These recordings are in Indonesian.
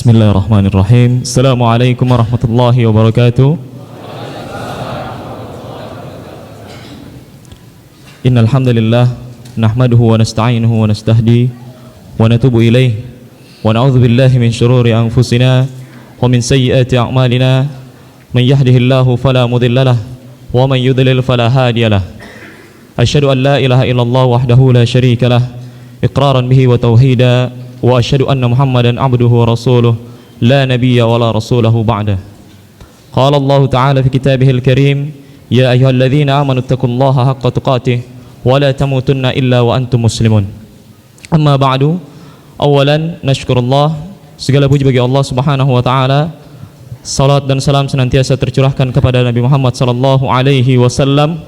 Bismillahirrahmanirrahim. Assalamualaikum warahmatullahi wabarakatuh. Innal hamdalillah nahmaduhu wa nasta'inuhu wa nastahdi wa natubu ilayhi wa na'udzu billahi min shururi anfusina wa min sayyiati a'malina. Man yahdihillahu fala mudilla lahu wa man yudlil fala hadiya lahu. Asyhadu an la ilaha illallah wahdahu la syarika lahu iqraran bihi wa tauhida wa asyhadu anna Muhammadan abduhu wa rasuluh la nabiyya wa la rasulahu ba'da. Qala Allah ta'ala fi kitabihil karim, ya ayyuhalladzina amanu taqullaha haqqa tuqatih wa la tamutunna illa wa antum muslimun. Amma ba'du, awalan nashkurullah, segala puji bagi Allah Subhanahu wa taala. Salat dan salam senantiasa tercurahkan kepada Nabi Muhammad sallallahu alaihi wasallam,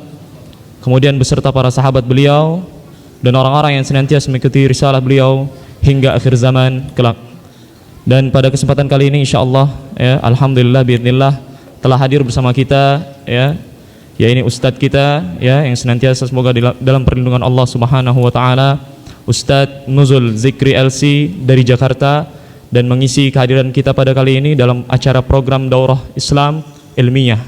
kemudian beserta para sahabat beliau dan orang-orang yang senantiasa mengikuti risalah beliau hingga akhir zaman kelak. Dan pada kesempatan kali ini insyaallah ya, alhamdulillah biidznillah telah hadir bersama kita ya ini ustadz kita ya yang senantiasa semoga dalam perlindungan Allah Subhanahu wa taala, Ustadz Nuzul Zikri LC dari Jakarta, dan mengisi kehadiran kita pada kali ini dalam acara program Daurah Islam Ilmiah.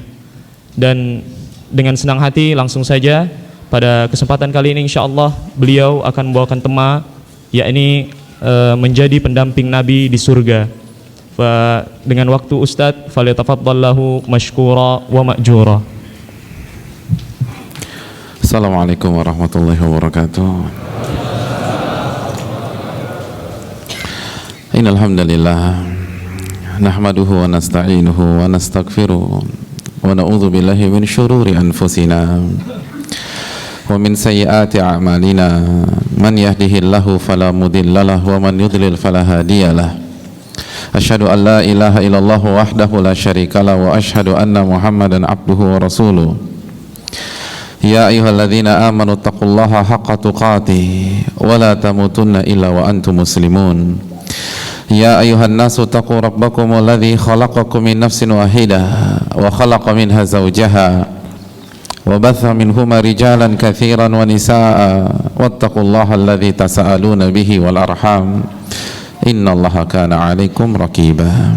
Dan dengan senang hati langsung saja pada kesempatan kali ini insyaallah beliau akan membawakan tema yakni menjadi pendamping Nabi di surga. Dengan waktu Ustadz, falyatafaddallahu mashkura wa ma'jura. Assalamualaikum warahmatullahi wabarakatuh. Innal hamdalillah nahmaduhu wa nasta'inuhu wa nastaghfiruh wa na'udzu billahi min syururi anfusina wa min sayyiati a'malina. Man yahdihillahu fala mudhillalah wa man yudlil fala hadiyalah. Asyhadu an la ilaha illallah wahdahu la syarikalah wa asyhadu anna Muhammadan abduhu wa rasuluh. Ya ayyuhalladzina amanu taqullaha haqqa tuqatih wa la tamutunna illa wa antum muslimun. Ya ayyuhan nasu taqu rabbakum alladzi khalaqakum min nafsin wahidah wa khalaqa minha zawjaha wa batha minhuma rijalan katsiran wa nisaa wattaqullaha alladzi tasaaluna bihi wal arham innallaha kana 'alaikum raqiba.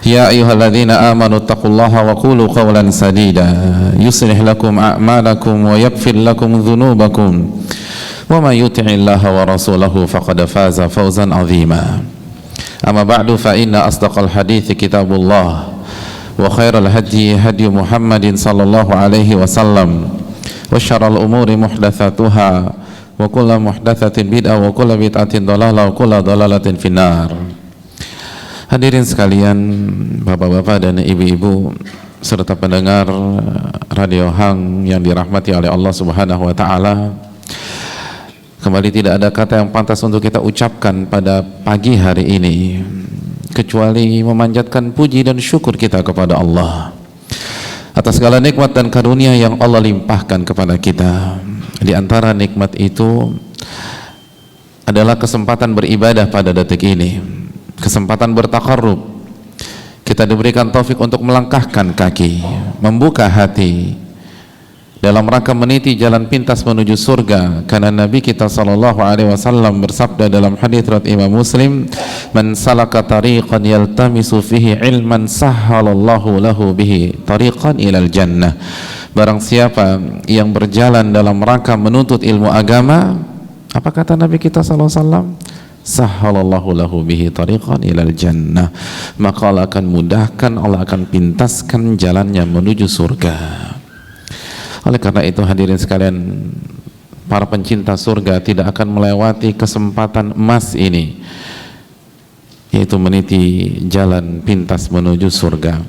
Ya ayyuhalladzina amanu taqullaha wa qulu qawlan sadida yuslih lakum a'malakum wa yaghfir lakum dhunubakum wa may yuti'illaha wa rasulahu faqad faza fawzan 'azima. Amma ba'du, fa inna asdaqal hadithi kitabullah wa khairal hadi hadi Muhammadin sallallahu alaihi wasallam wa syarrul umuri muhdatsatuha wa kullu muhdatsatin bid'ah wa kullu bid'atin dhalalah wa kullu dhalalatin finnar. Hadirin sekalian, bapak-bapak dan ibu-ibu serta pendengar Radio Hang yang dirahmati oleh Allah Subhanahu wa taala, kembali tidak ada kata yang pantas untuk kita ucapkan pada pagi hari ini kecuali memanjatkan puji dan syukur kita kepada Allah atas segala nikmat dan karunia yang Allah limpahkan kepada kita. Di antara nikmat itu adalah kesempatan beribadah pada detik ini, kesempatan bertakarrub. Kita diberikan taufik untuk melangkahkan kaki, membuka hati dalam rangka meniti jalan pintas menuju surga, karena Nabi kita sallallahu alaihi wasallam bersabda dalam hadis riwayat Imam Muslim, man salaka tariqan yaltamisu fihi ilman sahhalallahu lahu bihi tariqan ilal jannah. Barang siapa yang berjalan dalam rangka menuntut ilmu agama, apa kata Nabi kita sallallahu alaihi wasallam? Sahhalallahu lahu bihi tariqan ilal jannah, maka Allah akan mudahkan, Allah akan pintaskan jalannya menuju surga. Oleh karena itu hadirin sekalian, para pencinta surga tidak akan melewati kesempatan emas ini, yaitu meniti jalan pintas menuju surga.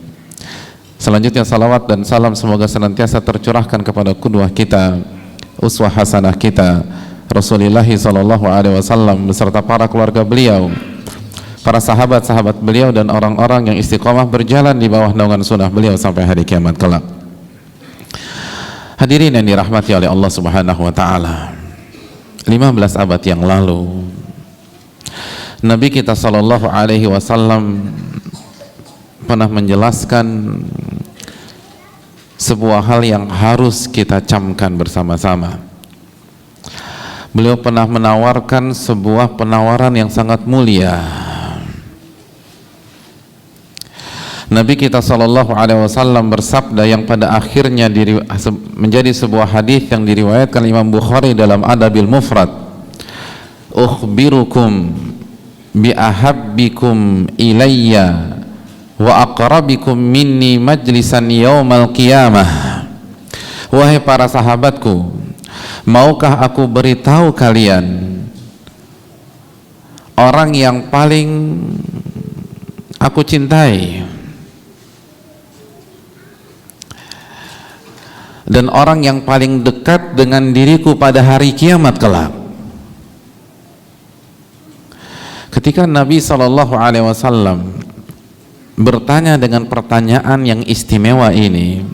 Selanjutnya salawat dan salam semoga senantiasa tercurahkan kepada qudwah kita, uswah hasanah kita, Rasulullah sallallahu alaihi wasallam beserta para keluarga beliau, para sahabat-sahabat beliau dan orang-orang yang istiqomah berjalan di bawah naungan sunnah beliau sampai hari kiamat kelak. Hadirin yang dirahmati oleh Allah Subhanahu wa taala, 15 abad yang lalu Nabi kita sallallahu alaihi wasallam pernah menjelaskan sebuah hal yang harus kita camkan bersama-sama. Beliau pernah menawarkan sebuah penawaran yang sangat mulia. Nabi kita sallallahu alaihi wasallam bersabda yang pada akhirnya menjadi sebuah hadis yang diriwayatkan Imam Bukhari dalam Adabil Mufrad, ukhbirukum bi ahabbikum ilayya wa aqrabikum minni majlisan yaumal qiyamah. Wahai para sahabatku, maukah aku beritahu kalian orang yang paling aku cintai dan orang yang paling dekat dengan diriku pada hari kiamat kelak. Ketika Nabi SAW bertanya dengan pertanyaan yang istimewa ini,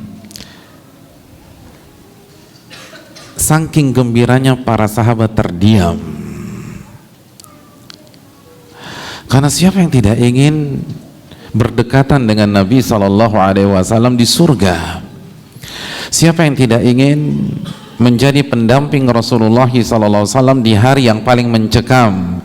saking gembiranya para sahabat terdiam. Karena siapa yang tidak ingin berdekatan dengan Nabi SAW di surga? Siapa yang tidak ingin menjadi pendamping Rasulullah SAW di hari yang paling mencekam,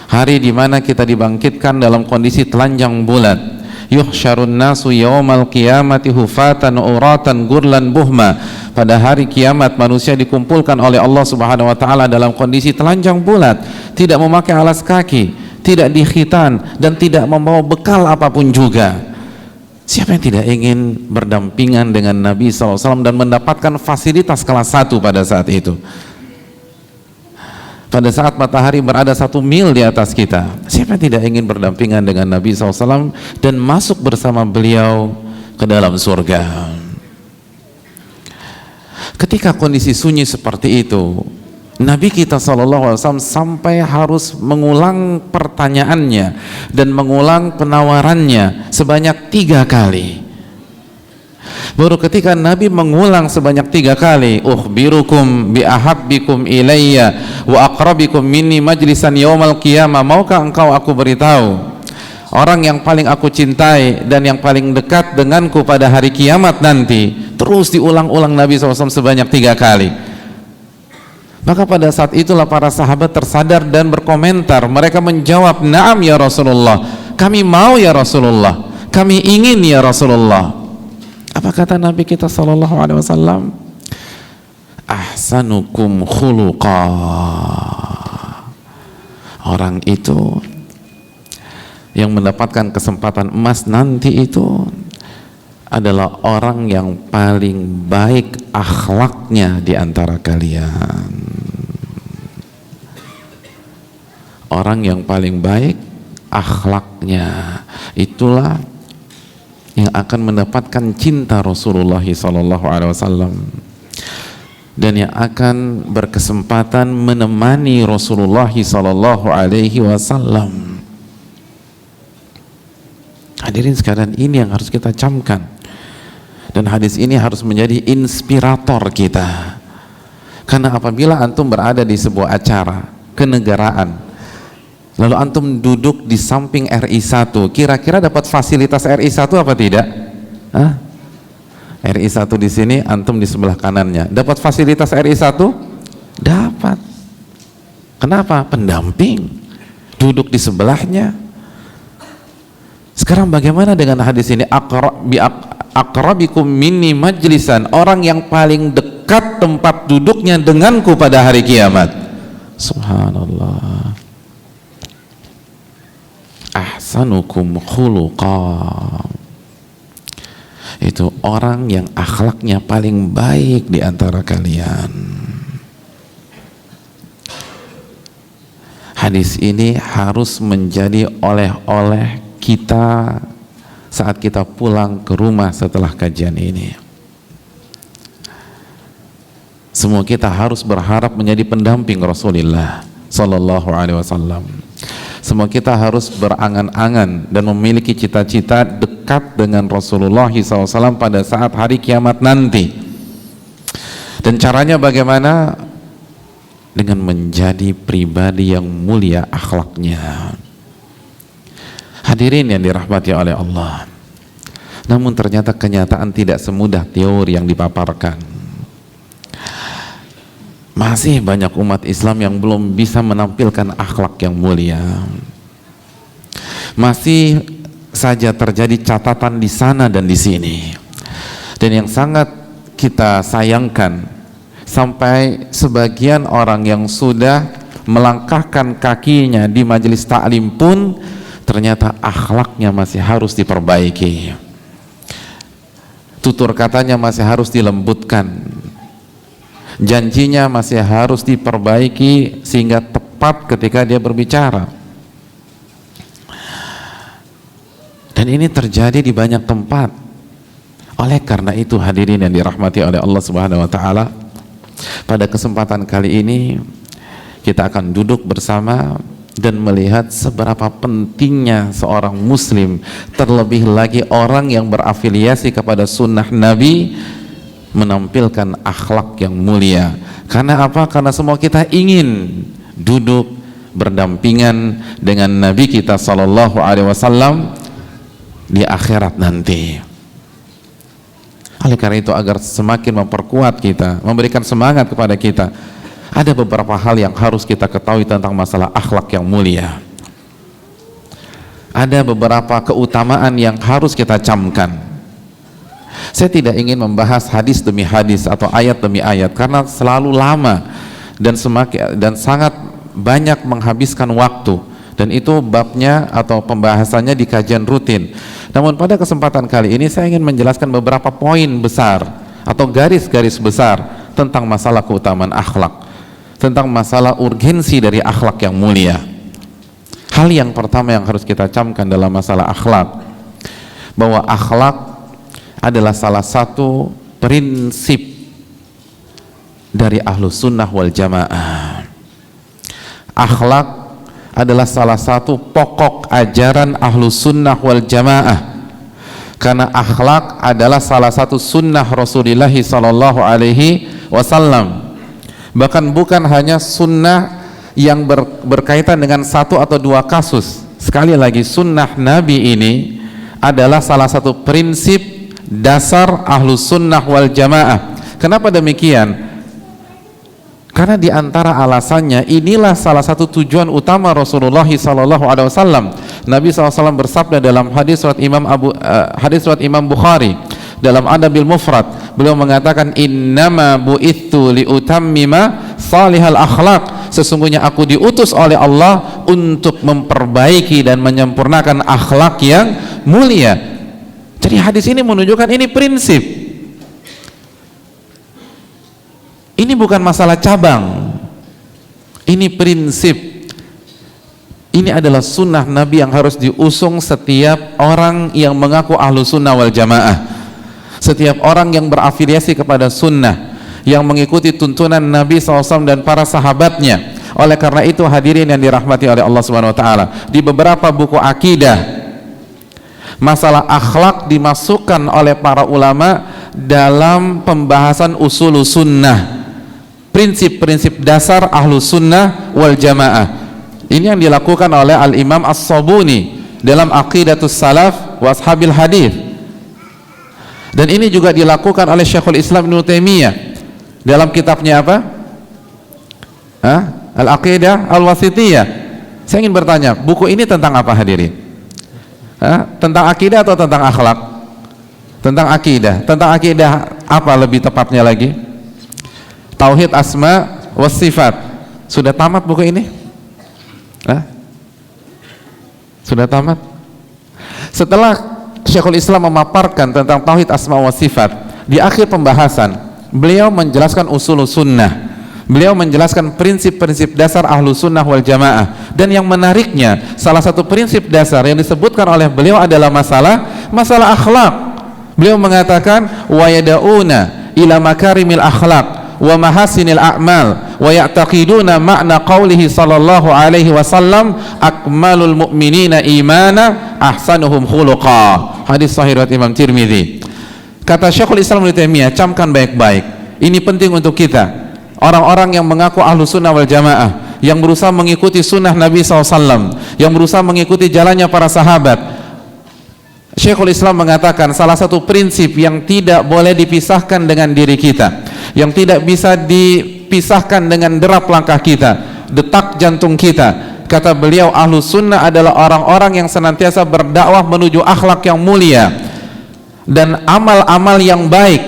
hari di mana kita dibangkitkan dalam kondisi telanjang bulat. Yuhsyarun nasu yawmal qiyamati hufatan uratan gurlan buhma. Pada hari kiamat manusia dikumpulkan oleh Allah Subhanahu wa taala dalam kondisi telanjang bulat, tidak memakai alas kaki, tidak dikhitan, dan tidak membawa bekal apapun juga. Siapa yang tidak ingin berdampingan dengan Nabi SAW dan mendapatkan fasilitas kelas 1 pada saat itu? Pada saat matahari berada 1 mil di atas kita, siapa yang tidak ingin berdampingan dengan Nabi SAW dan masuk bersama beliau ke dalam surga? Ketika kondisi sunyi seperti itu, Nabi kita SAW sampai harus mengulang pertanyaannya dan mengulang penawarannya sebanyak 3 kali. Baru ketika Nabi mengulang sebanyak 3 kali, ukhbirukum bi ahabbikum ilayya wa aqrabikum minni majlisan yaumal qiyamah, maukah engkau aku beritahu orang yang paling aku cintai dan yang paling dekat denganku pada hari kiamat nanti? Terus diulang-ulang Nabi SAW sebanyak 3 kali. Maka pada saat itulah para sahabat tersadar dan berkomentar. Mereka menjawab, "Na'am ya Rasulullah, kami mau ya Rasulullah, kami ingin ya Rasulullah." Apa kata Nabi kita sallallahu alaihi wasallam? Ahsanukum khuluqa. Orang itu yang mendapatkan kesempatan emas nanti itu adalah orang yang paling baik akhlaknya di antara kalian. Orang yang paling baik akhlaknya, itulah yang akan mendapatkan cinta Rasulullah SAW dan yang akan berkesempatan menemani Rasulullah SAW. Hadirin sekalian, ini yang harus kita camkan, dan hadis ini harus menjadi inspirator kita. Karena apabila antum berada di sebuah acara kenegaraan, lalu antum duduk di samping RI1, kira-kira dapat fasilitas RI1 apa tidak? Hah? RI1 di sini, antum di sebelah kanannya. Dapat fasilitas RI1? Dapat. Kenapa? Pendamping. Duduk di sebelahnya. Sekarang bagaimana dengan hadis ini? Aqrabikum minni majlisan, orang yang paling dekat tempat duduknya denganku pada hari kiamat. Subhanallah. Ahsanukum khuluqa, itu orang yang akhlaknya paling baik di antara kalian. Hadis ini harus menjadi oleh-oleh kita saat kita pulang ke rumah setelah kajian ini. Semua kita harus berharap menjadi pendamping Rasulullah Sallallahu Alaihi Wasallam. Semua kita harus berangan-angan dan memiliki cita-cita dekat dengan Rasulullah SAW pada saat hari kiamat nanti. Dan caranya bagaimana? Dengan menjadi pribadi yang mulia akhlaknya. Hadirin yang dirahmati oleh Allah. Namun ternyata kenyataan tidak semudah teori yang dipaparkan. Masih banyak umat Islam yang belum bisa menampilkan akhlak yang mulia. Masih saja terjadi catatan di sana dan di sini. Dan yang sangat kita sayangkan, sampai sebagian orang yang sudah melangkahkan kakinya di majelis taklim pun ternyata akhlaknya masih harus diperbaiki, tutur katanya masih harus dilembutkan, janjinya masih harus diperbaiki sehingga tepat ketika dia berbicara. Dan ini terjadi di banyak tempat. Oleh karena itu, hadirin yang dirahmati oleh Allah Subhanahu wa taala, pada kesempatan kali ini kita akan duduk bersama dan melihat seberapa pentingnya seorang muslim, terlebih lagi orang yang berafiliasi kepada sunnah Nabi, menampilkan akhlak yang mulia. Karena apa? Karena semua kita ingin duduk berdampingan dengan Nabi kita sallallahu alaihi wasallam di akhirat nanti. Oleh karena itu, agar semakin memperkuat kita, memberikan semangat kepada kita, ada beberapa hal yang harus kita ketahui tentang masalah akhlak yang mulia. Ada beberapa keutamaan yang harus kita camkan. Saya tidak ingin membahas hadis demi hadis atau ayat demi ayat karena selalu lama dan sangat banyak menghabiskan waktu, dan itu babnya atau pembahasannya di kajian rutin. Namun pada kesempatan kali ini saya ingin menjelaskan beberapa poin besar atau garis-garis besar tentang masalah keutamaan akhlak, tentang masalah urgensi dari akhlak yang mulia. Hal yang pertama yang harus kita camkan dalam masalah akhlak, bahwa akhlak adalah salah satu prinsip dari Ahlus Sunnah wal Jamaah. Akhlak adalah salah satu pokok ajaran Ahlus Sunnah wal Jamaah, karena akhlak adalah salah satu sunnah Rasulullah sallallahu alaihi wasallam. Bahkan bukan hanya sunnah yang berkaitan dengan satu atau dua kasus. Sekali lagi, sunnah Nabi ini adalah salah satu prinsip dasar Ahlus Sunnah wal Jamaah. Kenapa demikian? Karena di antara alasannya, inilah salah satu tujuan utama Rasulullah SAW. Nabi SAW bersabda dalam hadis riwayat Imam Bukhari dalam Adabil Mufrad, beliau mengatakan, innama bu'ithu liutammima salihal akhlak, sesungguhnya aku diutus oleh Allah untuk memperbaiki dan menyempurnakan akhlak yang mulia. Jadi hadis ini menunjukkan ini prinsip. Ini bukan masalah cabang, ini prinsip. Ini adalah sunnah Nabi yang harus diusung setiap orang yang mengaku ahlu sunnah wal jamaah, setiap orang yang berafiliasi kepada sunnah, yang mengikuti tuntunan Nabi SAW dan para sahabatnya. Oleh karena itu, hadirin yang dirahmati oleh Allah Subhanahu Wa Taala, di beberapa buku akidah, masalah akhlak dimasukkan oleh para ulama dalam pembahasan usul sunnah, prinsip-prinsip dasar ahlu sunnah wal jamaah. Ini yang dilakukan oleh Al-Imam As-Sabuni dalam Aqidatus Salaf wa Ashabil Hadith, dan ini juga dilakukan oleh Syekhul Islam Ibnu Taimiyah dalam kitabnya apa? Al-Aqidah Al-Wasithiyah. Saya ingin bertanya, buku ini tentang apa, hadirin? Tentang akidah atau tentang akhlak? Tentang akidah. Tentang akidah apa lebih tepatnya lagi? Tauhid asma was sifat. Sudah tamat buku ini? Sudah tamat? Setelah Syekhul Islam memaparkan tentang tauhid asma was sifat, di akhir pembahasan beliau menjelaskan usul sunnah, beliau menjelaskan prinsip-prinsip dasar ahlu sunnah wal jamaah. Dan yang menariknya, salah satu prinsip dasar yang disebutkan oleh beliau adalah masalah akhlak. Beliau mengatakan, wa yada'una ila makarimil akhlak wa mahasinil a'mal wa ya'taqiduna ma'na qawlihi sallallahu alaihi wasallam akmalul mu'minina imana ahsanuhum khuluqa. Hadis sahih riwayat Imam Tirmidzi. Kata Syekhul Islam Ibnu Taimiyah, camkan baik-baik, ini penting untuk kita, orang-orang yang mengaku ahlu sunnah wal jamaah, yang berusaha mengikuti sunnah Nabi SAW, yang berusaha mengikuti jalannya para sahabat. Syekhul Islam mengatakan salah satu prinsip yang tidak boleh dipisahkan dengan diri kita, yang tidak bisa dipisahkan dengan derap langkah kita, detak jantung kita, Kata beliau, Ahlus Sunnah adalah orang-orang yang senantiasa berdakwah menuju akhlak yang mulia dan amal-amal yang baik.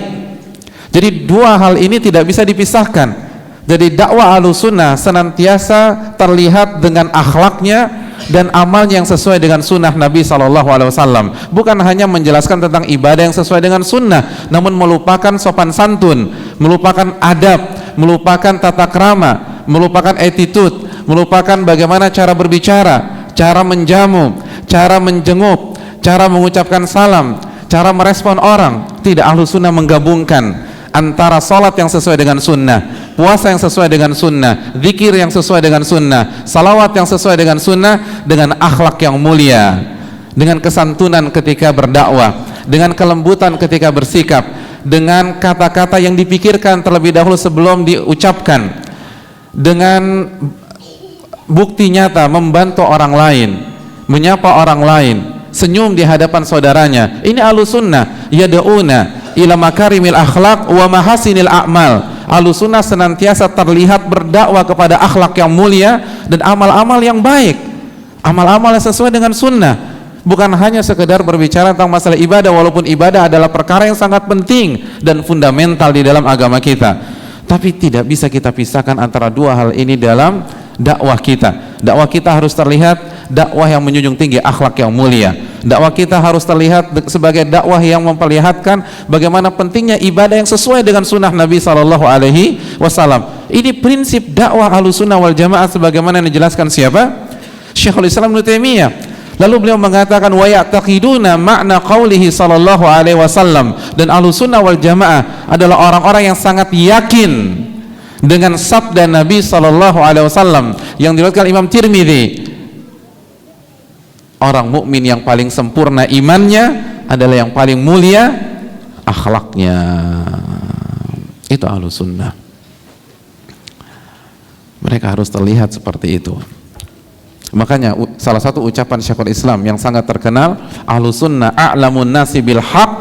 Jadi dua hal ini tidak bisa dipisahkan. Jadi dakwah Ahlus Sunnah senantiasa terlihat dengan akhlaknya dan amalnya yang sesuai dengan sunnah Nabi SAW. Bukan hanya menjelaskan tentang ibadah yang sesuai dengan sunnah, namun melupakan sopan santun, melupakan adab, melupakan tata krama, melupakan attitude, melupakan bagaimana cara berbicara, cara menjamu, cara menjenguk, cara mengucapkan salam, cara merespon orang. Tidak, Ahlus Sunnah menggabungkan antara salat yang sesuai dengan sunnah, puasa yang sesuai dengan sunnah, zikir yang sesuai dengan sunnah, salawat yang sesuai dengan sunnah, dengan akhlak yang mulia, dengan kesantunan ketika berdakwah, dengan kelembutan ketika bersikap, dengan kata-kata yang dipikirkan terlebih dahulu sebelum diucapkan, dengan bukti nyata membantu orang lain, menyapa orang lain, senyum di hadapan saudaranya. Ini Ahlus Sunnah, yad'una ila makarimil akhlaq wa mahasinil a'mal. Ahlus Sunnah senantiasa terlihat berdakwah kepada akhlak yang mulia dan amal-amal yang baik, amal-amal yang sesuai dengan sunnah. Bukan hanya sekedar berbicara tentang masalah ibadah, walaupun ibadah adalah perkara yang sangat penting dan fundamental di dalam agama kita, tapi tidak bisa kita pisahkan antara dua hal ini dalam dakwah kita. Dakwah kita harus terlihat dakwah yang menjunjung tinggi akhlak yang mulia. Dakwah kita harus terlihat sebagai dakwah yang memperlihatkan bagaimana pentingnya ibadah yang sesuai dengan sunnah Nabi SAW. Ini prinsip dakwah Ahlus Sunnah wal Jamaah sebagaimana yang dijelaskan siapa? Syekhul Islam Ibnu Taimiyah. Lalu beliau mengatakan wa ya'taqiduna makna qaulihi sallallahu alaihi wasallam, dan Ahlus Sunnah wal Jamaah adalah orang-orang yang sangat yakin dengan sabda Nabi sallallahu alaihi wasallam yang diriwayatkan Imam Tirmidzi. Orang mukmin yang paling sempurna imannya adalah yang paling mulia akhlaknya. Itu Ahlus Sunnah. Mereka harus terlihat seperti itu. Makanya salah satu ucapan Syekhul Islam yang sangat terkenal, Ahlus Sunnah a'lamun nasi bil haq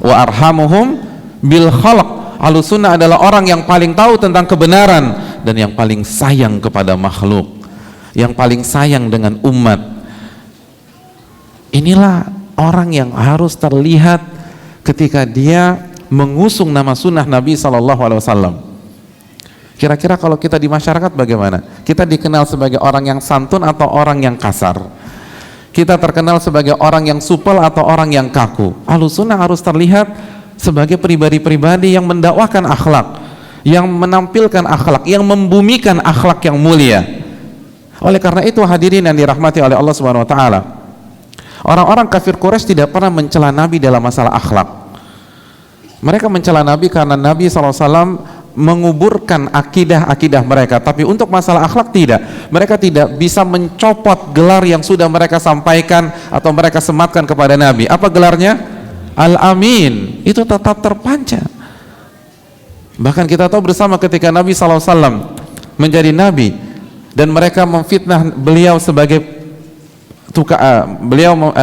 wa arhamuhum bil khalq. Ahlus Sunnah adalah orang yang paling tahu tentang kebenaran dan yang paling sayang kepada makhluk, yang paling sayang dengan umat. Inilah orang yang harus terlihat ketika dia mengusung nama sunnah Nabi SAW. Kira-kira kalau kita di masyarakat bagaimana? Kita dikenal sebagai orang yang santun atau orang yang kasar? Kita terkenal sebagai orang yang supel atau orang yang kaku? Ahlus Sunnah harus terlihat sebagai pribadi-pribadi yang mendakwahkan akhlak, yang menampilkan akhlak, yang membumikan akhlak yang mulia. Oleh karena itu hadirin yang dirahmati oleh Allah Subhanahu wa taala, orang-orang kafir Quraisy tidak pernah mencela Nabi dalam masalah akhlak. Mereka mencela Nabi karena Nabi SAW menguburkan akidah-akidah mereka, tapi untuk masalah akhlak tidak. Mereka tidak bisa mencopot gelar yang sudah mereka sampaikan atau mereka sematkan kepada Nabi. Apa gelarnya? Al-Amin. Itu tetap terpancar. Bahkan kita tahu bersama ketika Nabi SAW menjadi Nabi dan mereka memfitnah beliau sebagai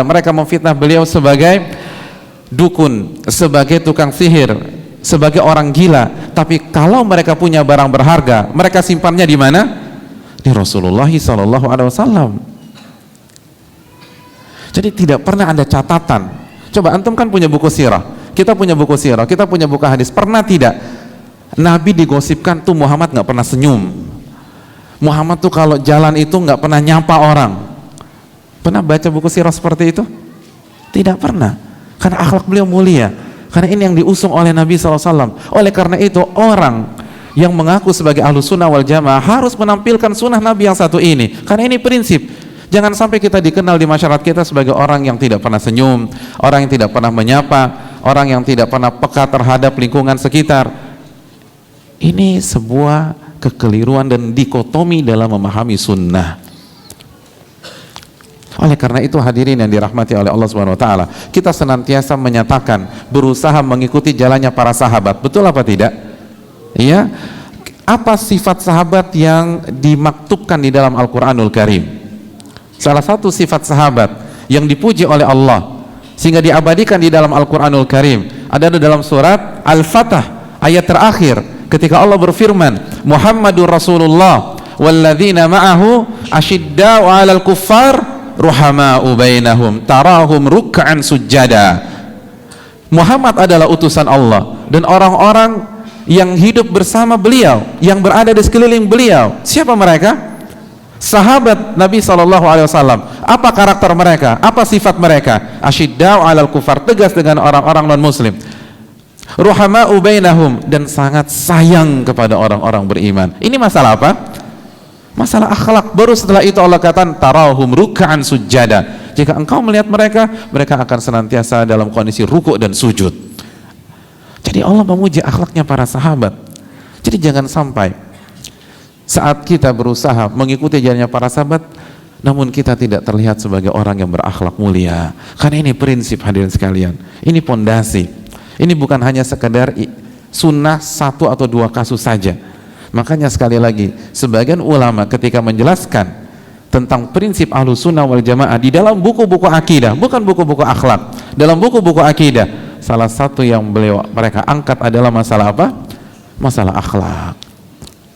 mereka memfitnah beliau sebagai dukun, sebagai tukang sihir, sebagai orang gila. Tapi kalau mereka punya barang berharga, mereka simpannya di mana? Di Rasulullah SAW. Jadi tidak pernah ada catatan. Coba antum kan punya buku sirah, kita punya buku sirah, kita punya buku hadis. Pernah tidak Nabi digosipkan tuh Muhammad nggak pernah senyum, Muhammad tuh kalau jalan itu nggak pernah nyapa orang? Pernah baca buku sirah seperti itu? Tidak pernah. Karena akhlak beliau mulia. Karena ini yang diusung oleh Nabi SAW. Oleh karena itu orang yang mengaku sebagai Ahlus Sunnah wal Jamaah harus menampilkan sunnah Nabi yang satu ini. Karena ini prinsip. Jangan sampai kita dikenal di masyarakat kita sebagai orang yang tidak pernah senyum, orang yang tidak pernah menyapa, orang yang tidak pernah peka terhadap lingkungan sekitar. Ini sebuah kekeliruan dan dikotomi dalam memahami sunnah. Oleh karena itu hadirin yang dirahmati oleh Allah Subhanahu wa taala, kita senantiasa menyatakan berusaha mengikuti jalannya para sahabat. Betul apa tidak? Iya. Apa sifat sahabat yang dimaktubkan di dalam Al-Qur'anul Karim? Salah satu sifat sahabat yang dipuji oleh Allah sehingga diabadikan di dalam Al-Qur'anul Karim ada dalam surat Al-Fatah ayat terakhir ketika Allah berfirman, Muhammadur Rasulullah walladzina ma'ahu asyidda'u 'alal kuffar ruhama'u bainahum tarahum ruk'an sujada. Muhammad adalah utusan Allah, dan orang-orang yang hidup bersama beliau, yang berada di sekeliling beliau, siapa mereka? Sahabat Nabi SAW. Apa karakter mereka? Apa sifat mereka? Asyidda'u 'alal kuffar, tegas dengan orang-orang non-muslim. Ruhama'u bainahum, dan sangat sayang kepada orang-orang beriman. Ini masalah apa? Masalah akhlak. Baru setelah itu Allah katakan tarahum ruk'an sujada. Jika engkau melihat mereka, mereka akan senantiasa dalam kondisi rukuk dan sujud. Jadi Allah memuji akhlaknya para sahabat. Jadi jangan sampai saat kita berusaha mengikuti jalannya para sahabat, namun kita tidak terlihat sebagai orang yang berakhlak mulia. Karena ini prinsip, hadirin sekalian. Ini pondasi. Ini bukan hanya sekedar sunnah satu atau dua kasus saja. Makanya sekali lagi, sebagian ulama ketika menjelaskan tentang prinsip Ahlus Sunnah wal Jamaah di dalam buku-buku akidah, bukan buku-buku akhlak, dalam buku-buku akidah, salah satu yang mereka angkat adalah masalah apa? Masalah akhlak.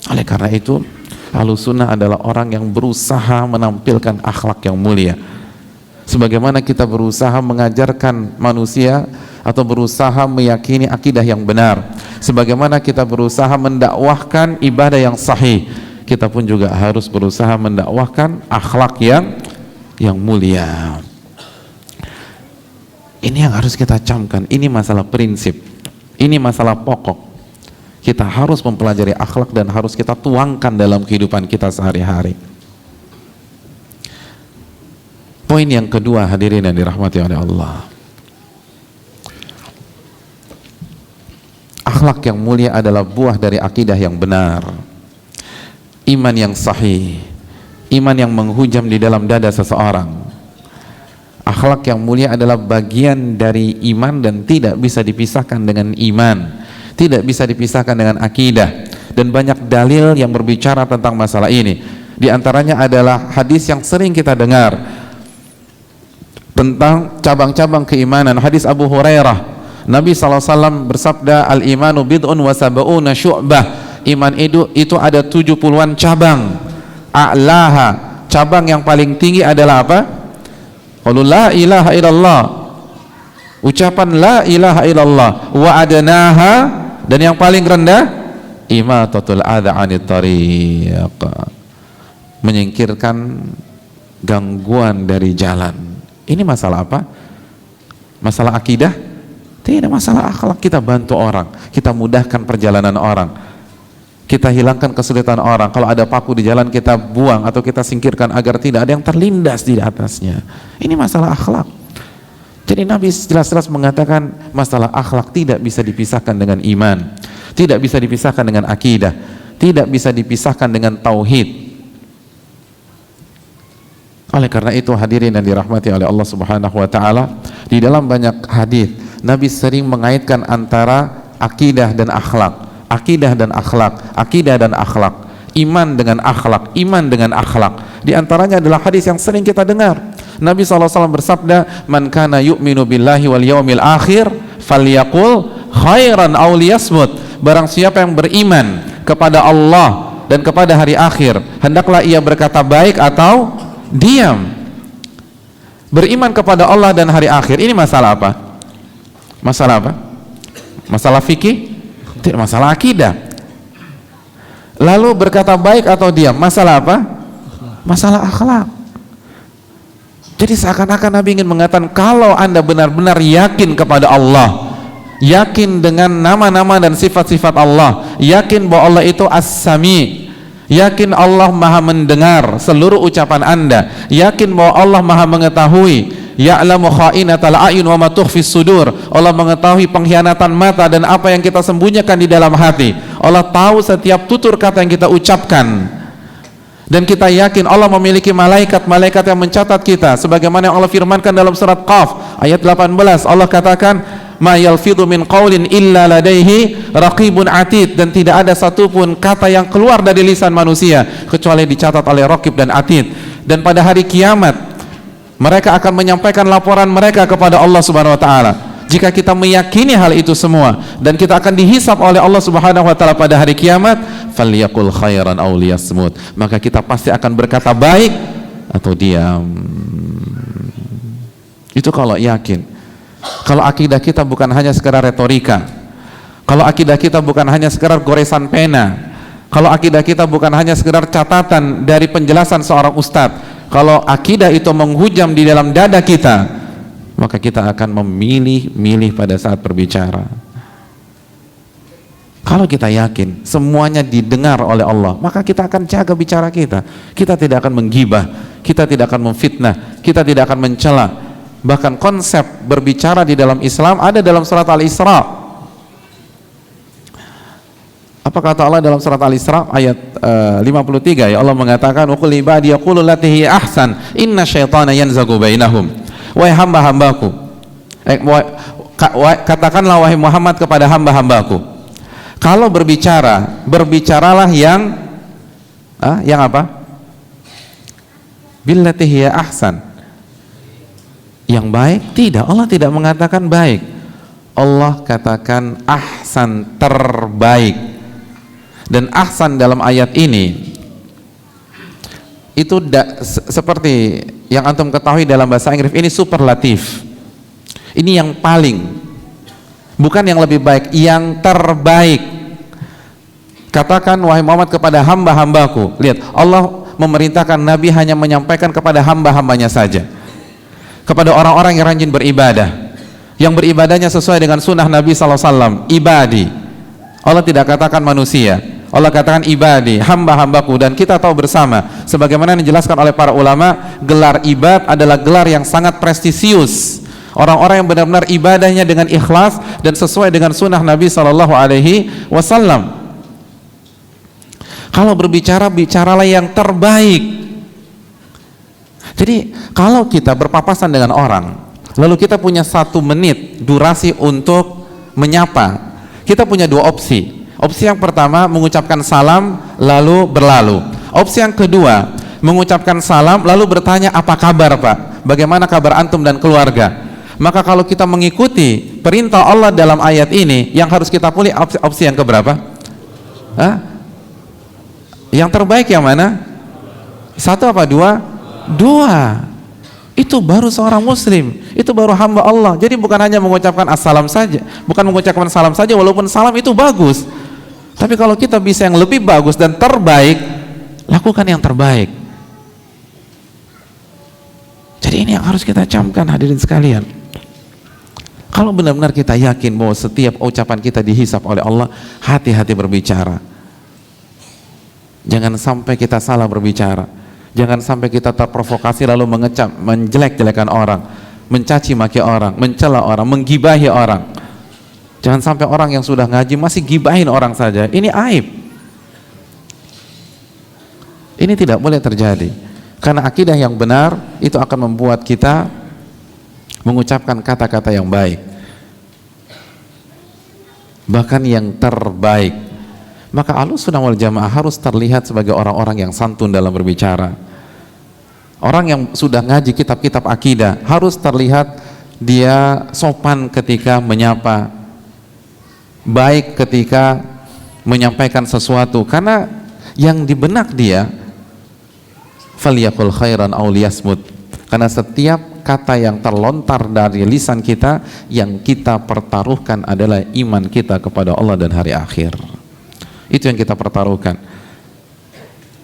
Oleh karena itu, Ahlus Sunnah adalah orang yang berusaha menampilkan akhlak yang mulia. Sebagaimana kita berusaha mengajarkan manusia atau berusaha meyakini akidah yang benar, sebagaimana kita berusaha mendakwahkan ibadah yang sahih, kita pun juga harus berusaha mendakwahkan akhlak yang mulia. Ini yang harus kita camkan. Ini masalah prinsip, ini masalah pokok. Kita harus mempelajari akhlak dan harus kita tuangkan dalam kehidupan kita sehari-hari. Poin yang kedua, hadirin yang dirahmati oleh Allah, akhlak yang mulia adalah buah dari akidah yang benar, iman yang sahih, iman yang menghujam di dalam dada seseorang. Akhlak yang mulia adalah bagian dari iman dan tidak bisa dipisahkan dengan iman, tidak bisa dipisahkan dengan akidah. Dan banyak dalil yang berbicara tentang masalah ini. Di antaranya adalah hadis yang sering kita dengar tentang cabang-cabang keimanan. Hadis Abu Hurairah, Nabi SAW bersabda, al-imanu bid'un wa sab'una syu'bah. Iman itu ada 70-an cabang. A'laha, cabang yang paling tinggi adalah apa? Qalu la ilaha illallah, ucapan la ilaha illallah. Wa adnaha, dan yang paling rendah imatatul adha 'anit thariq, menyingkirkan gangguan dari jalan. Ini masalah apa? Masalah akidah? Tidak, masalah akhlak. Kita bantu orang, kita mudahkan perjalanan orang, kita hilangkan kesulitan orang. Kalau ada paku di jalan, kita buang atau kita singkirkan agar tidak ada yang terlindas di atasnya. Ini masalah akhlak. Jadi Nabi jelas-jelas mengatakan masalah akhlak tidak bisa dipisahkan dengan iman, tidak bisa dipisahkan dengan akidah, tidak bisa dipisahkan dengan tauhid. Oleh karena itu, hadirin yang dirahmati oleh Allah Subhanahu wa taala, di dalam banyak hadis Nabi sering mengaitkan antara akidah dan akhlak, akidah dan akhlak, akidah dan akhlak, iman dengan akhlak, iman dengan akhlak. Di antaranya adalah hadis yang sering kita dengar. Nabi SAW bersabda, "Man kana yu'minu billahi wal yaumil akhir falyaqul khairan aw liyasmut." Barang siapa yang beriman kepada Allah dan kepada hari akhir, hendaklah ia berkata baik atau diam. Beriman kepada Allah dan hari akhir, ini masalah apa? Masalah apa? Masalah fikih? Tidak, masalah akidah. Lalu berkata baik atau diam, masalah apa? Masalah akhlak. Jadi seakan-akan Nabi ingin mengatakan, kalau Anda benar-benar yakin kepada Allah, yakin dengan nama-nama dan sifat-sifat Allah, yakin bahwa Allah itu As-Sami, yakin Allah maha mendengar seluruh ucapan Anda, yakin bahwa Allah maha mengetahui, ya'lamu kha'inatal a'yun wa ma tukhfis sudur, Allah mengetahui pengkhianatan mata dan apa yang kita sembunyikan di dalam hati. Allah tahu setiap tutur kata yang kita ucapkan, dan kita yakin Allah memiliki malaikat-malaikat yang mencatat kita, sebagaimana yang Allah firmankan dalam surat Qaf ayat 18. Allah katakan, ma yalfidhu min qawlin illa ladaihi raqibun atid, dan tidak ada satupun kata yang keluar dari lisan manusia kecuali dicatat oleh raqib dan atid. Dan pada hari kiamat mereka akan menyampaikan laporan mereka kepada Allah Subhanahu wa taala. jika kita meyakini hal itu semua dan kita akan dihisab oleh Allah Subhanahu wa taala pada hari kiamat, falyaqul khairan aw liyasmut, maka kita pasti akan berkata baik atau diam. Itu kalau yakin. Kalau akidah kita bukan hanya sekedar retorika, kalau akidah kita bukan hanya sekedar goresan pena, kalau akidah kita bukan hanya sekedar catatan dari penjelasan seorang ustadz, kalau akidah itu menghujam di dalam dada kita, maka kita akan memilih-milih pada saat berbicara. Kalau kita yakin semuanya didengar oleh Allah, maka kita akan jaga bicara kita. Kita tidak akan menggibah, kita tidak akan memfitnah, kita tidak akan mencela. Bahkan konsep berbicara di dalam Islam ada dalam surat Al-Isra. Apa kata Allah dalam surat Al-Isra ayat 53? Ya Allah mengatakan, "Wa qul ibadi yaqulu allati hiya ahsan, inna syaitana yanzagu bainahum." Wahai hamba-hambaku, katakanlah wahai Muhammad kepada hamba-hambaku, kalau berbicara, berbicaralah yang apa? Billati hiya ahsan, yang baik. Tidak, Allah tidak mengatakan baik, Allah katakan ahsan, terbaik. Dan ahsan dalam ayat ini itu seperti yang antum ketahui dalam bahasa Inggris, ini superlatif, ini yang paling, bukan yang lebih baik, yang terbaik. Katakan wahai Muhammad kepada hamba-hambaku. Lihat, Allah memerintahkan Nabi hanya menyampaikan kepada hamba-hambanya saja, kepada orang-orang yang rajin beribadah, yang beribadahnya sesuai dengan sunnah Nabi SAW. Ibadi, Allah tidak katakan manusia, Allah katakan ibadi, hamba-hambaku. Dan kita tahu bersama, sebagaimana dijelaskan oleh para ulama, gelar ibad adalah gelar yang sangat prestisius. Orang-orang yang benar-benar ibadahnya dengan ikhlas dan sesuai dengan sunnah Nabi SAW. Kalau berbicara, bicaralah yang terbaik. Jadi kalau kita berpapasan dengan orang, lalu kita punya 1 menit durasi untuk menyapa, kita punya 2 opsi. Opsi yang pertama, mengucapkan salam lalu berlalu. Opsi yang kedua, mengucapkan salam lalu bertanya, apa kabar Pak? Bagaimana kabar antum dan keluarga? Maka kalau kita mengikuti perintah Allah dalam ayat ini, yang harus kita pilih opsi yang keberapa? Yang terbaik yang mana? 1 apa 2? 2. Itu baru seorang muslim, itu baru hamba Allah. Jadi bukan hanya mengucapkan assalam saja, bukan mengucapkan salam saja, walaupun salam itu bagus, tapi kalau kita bisa yang lebih bagus dan terbaik, lakukan yang terbaik. Jadi ini yang harus kita camkan, hadirin sekalian. Kalau benar-benar kita yakin bahwa setiap ucapan kita dihisab oleh Allah, hati-hati berbicara. Jangan sampai kita salah berbicara. Jangan sampai kita terprovokasi lalu mengecap, menjelek-jelekan orang, mencaci maki orang, mencela orang, menggibahi orang. Jangan sampai orang yang sudah ngaji masih gibahin orang saja. Ini aib. Ini tidak boleh terjadi. Karena akidah yang benar itu akan membuat kita mengucapkan kata-kata yang baik, bahkan yang terbaik. Maka Ahlussunnah wal Jamaah harus terlihat sebagai orang-orang yang santun dalam berbicara. Orang yang sudah ngaji kitab-kitab akidah harus terlihat dia sopan ketika menyapa, baik ketika menyampaikan sesuatu, karena yang di benak dia falyaqul khairan aw liyasmut, karena setiap kata yang terlontar dari lisan kita, yang kita pertaruhkan adalah iman kita kepada Allah dan hari akhir. Itu yang kita pertaruhkan.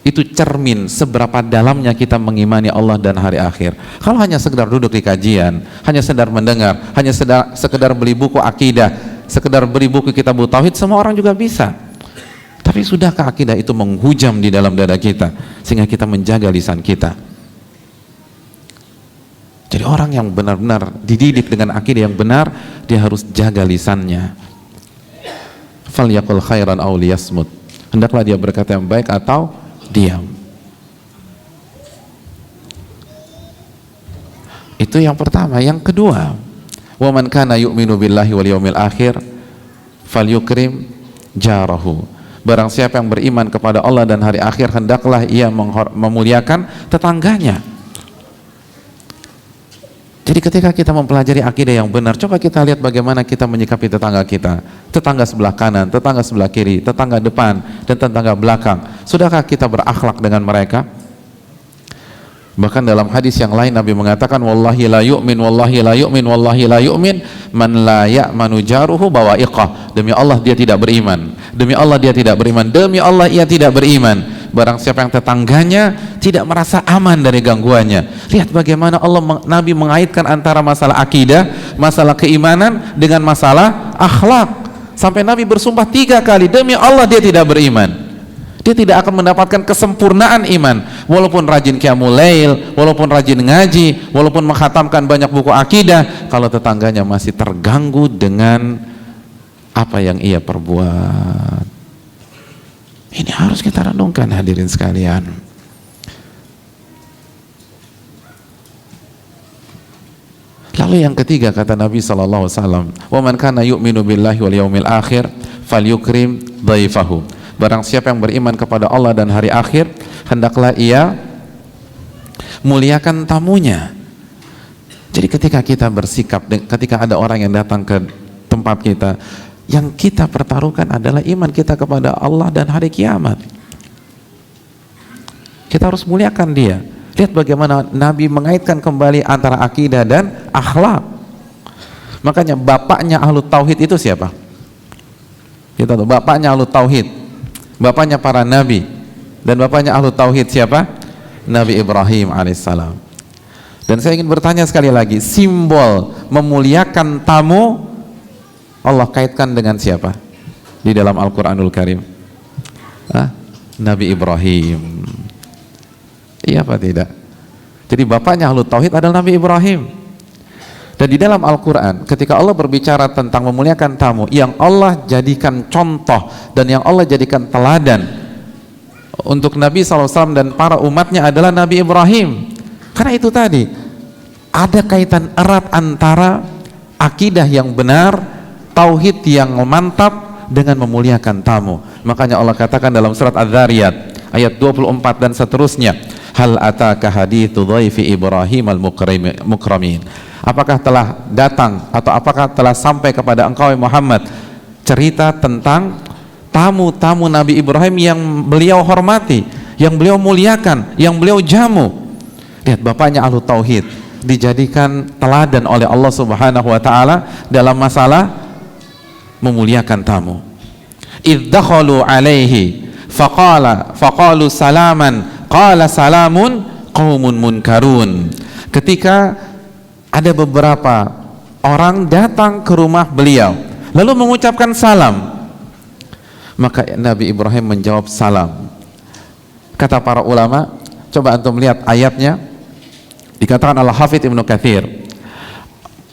Itu cermin seberapa dalamnya kita mengimani Allah dan hari akhir. Kalau hanya sekedar duduk di kajian, hanya sekedar mendengar, hanya sekedar beli buku akidah, sekedar beli buku kitab tauhid, semua orang juga bisa. Tapi sudahkah akidah itu menghujam di dalam dada kita sehingga kita menjaga lisan kita? Jadi orang yang benar-benar dididik dengan akidah yang benar, dia harus jaga lisannya. Falyaqul khairan aw liyasmut, hendaklah dia berkata yang baik atau diam. Itu yang pertama. Yang kedua, wa man kana yu'minu billahi wal yawmil akhir falyukrim jarahu. Barang siapa yang beriman kepada Allah dan hari akhir, hendaklah ia memuliakan tetangganya. Jadi ketika kita mempelajari akidah yang benar, coba kita lihat bagaimana kita menyikapi tetangga kita, tetangga sebelah kanan, tetangga sebelah kiri, tetangga depan, dan tetangga belakang. Sudahkah kita berakhlak dengan mereka? Bahkan dalam hadis yang lain Nabi mengatakan, wallahi la yu'min, wallahi la yu'min, wallahi la yu'min man la ya'manu jaruhu bawa'iqah. Demi Allah dia tidak beriman, demi Allah dia tidak beriman, demi Allah ia tidak beriman barang siapa yang tetangganya tidak merasa aman dari gangguannya. Lihat bagaimana Nabi mengaitkan antara masalah akidah, masalah keimanan dengan masalah akhlak. Sampai Nabi bersumpah 3 kali, demi Allah dia tidak beriman, dia tidak akan mendapatkan kesempurnaan iman walaupun rajin qiyamul lail, walaupun rajin ngaji, walaupun menghatamkan banyak buku akidah, kalau tetangganya masih terganggu dengan apa yang ia perbuat. Ini harus kita renungkan, hadirin sekalian. Lalu yang ketiga kata Nabi SAW, wa man kana yu'minu billahi wal yaumil akhir falyukrim dhaifahu. Barang siapa yang beriman kepada Allah dan hari akhir, hendaklah ia muliakan tamunya. Jadi ketika kita bersikap, ketika ada orang yang datang ke tempat kita, yang kita pertaruhkan adalah iman kita kepada Allah dan hari kiamat. Kita harus muliakan dia. Lihat bagaimana Nabi mengaitkan kembali antara akidah dan akhlak. Makanya bapaknya Ahlut Tauhid itu siapa? Kita tahu bapaknya Ahlut Tauhid, bapaknya para nabi, dan bapaknya Ahlut Tauhid siapa? Nabi Ibrahim alaihissalam. Dan saya ingin bertanya sekali lagi, simbol memuliakan tamu Allah kaitkan dengan siapa di dalam Al-Quranul Karim? Nabi Ibrahim. Iya apa tidak? Jadi bapaknya Ahlut Tauhid adalah Nabi Ibrahim. Dan di dalam Al-Quran ketika Allah berbicara tentang memuliakan tamu, yang Allah jadikan contoh dan yang Allah jadikan teladan untuk Nabi SAW dan para umatnya adalah Nabi Ibrahim. Karena itu tadi ada kaitan erat antara akidah yang benar, tauhid yang mantap dengan memuliakan tamu. Makanya Allah katakan dalam surat Az-Zariyat ayat 24 dan seterusnya, hal ataka hadithu dhaifi Ibrahim al-mukramin. Apakah telah datang atau apakah telah sampai kepada engkau Muhammad cerita tentang tamu-tamu Nabi Ibrahim yang beliau hormati, yang beliau muliakan, yang beliau jamu. Lihat bapaknya Ahlut Tauhid dijadikan teladan oleh Allah Subhanahu wa taala dalam masalah memuliakan tamu. Idh dakhalu alaihi faqalu salaman qala salamun qaumun munkarun. Ketika ada beberapa orang datang ke rumah beliau lalu mengucapkan salam, maka Nabi Ibrahim menjawab salam. Kata para ulama, coba antum lihat ayatnya, dikatakan Al-Hafidz Ibnu Katsir,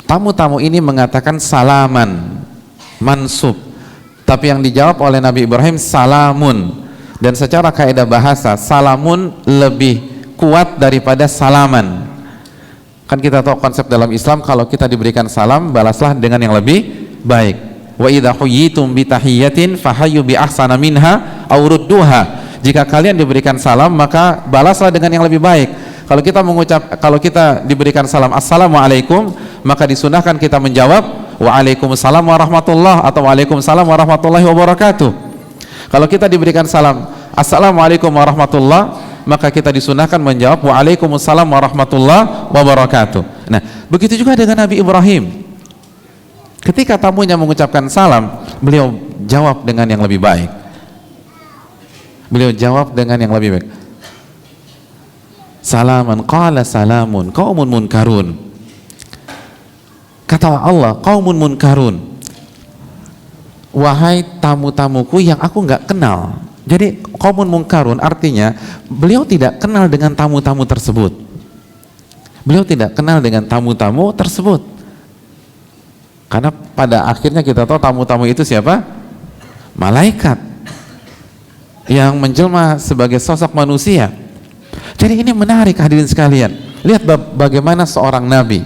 tamu-tamu ini mengatakan salaman mansub, tapi yang dijawab oleh Nabi Ibrahim salamun. Dan secara kaidah bahasa salamun lebih kuat daripada salaman. Kan kita tahu konsep dalam Islam, kalau kita diberikan salam balaslah dengan yang lebih baik. Wa idza huyyitum bi tahiyyatin fahayyu bi ahsana minha aw rudduha. Jika kalian diberikan salam maka balaslah dengan yang lebih baik. Kalau kita diberikan salam assalamualaikum, maka disunahkan kita menjawab Waalaikumsalam warahmatullah atau Waalaikumsalam warahmatullahi wabarakatuh. Kalau kita diberikan salam Assalamualaikum warahmatullah, maka kita disunahkan menjawab Waalaikumsalam warahmatullahi wabarakatuh. Nah, begitu juga dengan Nabi Ibrahim. Ketika tamunya mengucapkan salam, beliau jawab dengan yang lebih baik. Beliau jawab dengan yang lebih baik. Salaman qala salamun qaumun munkarun. Kata Allah, qaumun munkarun, wahai tamu-tamuku yang aku nggak kenal. Jadi qaumun munkarun artinya beliau tidak kenal dengan tamu-tamu tersebut. Beliau tidak kenal dengan tamu-tamu tersebut. Karena pada akhirnya kita tahu tamu-tamu itu siapa? Malaikat yang menjelma sebagai sosok manusia. Jadi ini menarik hadirin sekalian. Lihat bagaimana seorang nabi,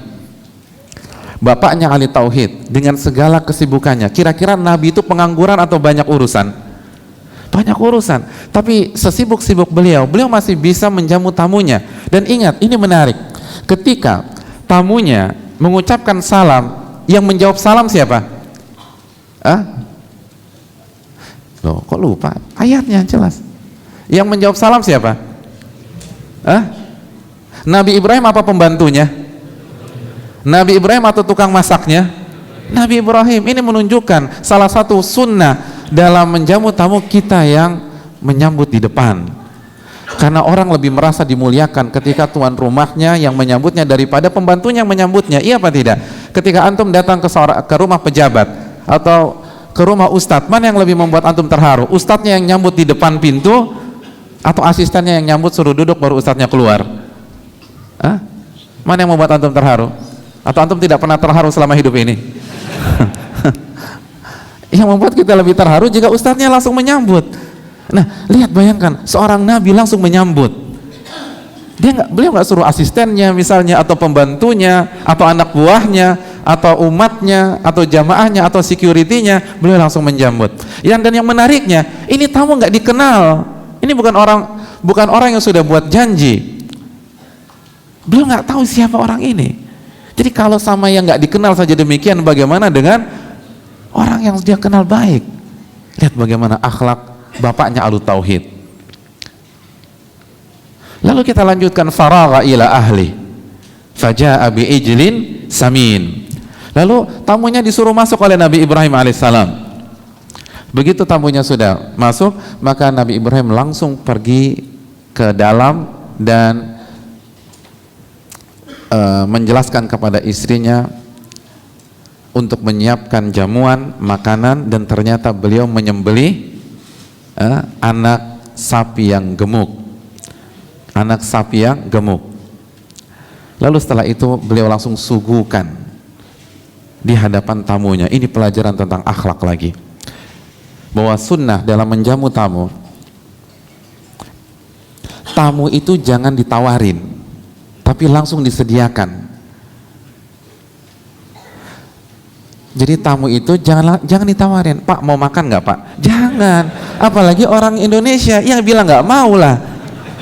bapaknya ahli tauhid dengan segala kesibukannya. Kira-kira nabi itu pengangguran atau banyak urusan? Banyak urusan. Tapi sesibuk-sibuk beliau masih bisa menjamu tamunya. Dan ingat, ini menarik. Ketika tamunya mengucapkan salam, yang menjawab salam siapa? Loh, kok lupa? Ayatnya jelas. Yang menjawab salam siapa? Nabi Ibrahim apa pembantunya? Nabi Ibrahim atau tukang masaknya? Nabi Ibrahim. Ini menunjukkan salah satu sunnah dalam menjamu tamu kita yang menyambut di depan. Karena orang lebih merasa dimuliakan ketika tuan rumahnya yang menyambutnya daripada pembantunya yang menyambutnya. Iya apa tidak? Ketika antum datang ke rumah pejabat atau ke rumah ustadz, mana yang lebih membuat antum terharu? Ustadznya yang nyambut di depan pintu atau asistennya yang nyambut suruh duduk baru ustadznya keluar? Mana yang membuat antum terharu? Atau antum tidak pernah terharu selama hidup ini? Yang membuat kita lebih terharu jika ustadznya langsung menyambut. Nah, lihat, bayangkan seorang nabi langsung menyambut. Beliau nggak suruh asistennya misalnya, atau pembantunya, atau anak buahnya, atau umatnya, atau jamaahnya, atau security-nya. Beliau langsung menyambut. Dan yang menariknya, ini tamu nggak dikenal. Ini bukan orang yang sudah buat janji. Beliau nggak tahu siapa orang ini. Jadi kalau sama yang nggak dikenal saja demikian, bagaimana dengan orang yang dia kenal baik? Lihat bagaimana akhlak bapaknya Ahlu Tauhid. Lalu kita lanjutkan, faragha ila ahli faja'a bi ijlin samin. Lalu tamunya disuruh masuk oleh Nabi Ibrahim alaihissalam. Begitu tamunya sudah masuk, maka Nabi Ibrahim langsung pergi ke dalam dan menjelaskan kepada istrinya untuk menyiapkan jamuan makanan, dan ternyata beliau menyembelih anak sapi yang gemuk. Lalu setelah itu beliau langsung suguhkan di hadapan tamunya. Ini pelajaran tentang akhlak lagi, bahwa sunnah dalam menjamu tamu itu jangan ditawarin, tapi langsung disediakan. Jadi tamu itu jangan ditawarin, Pak mau makan nggak Pak? Jangan. Apalagi orang Indonesia yang bilang nggak mau lah,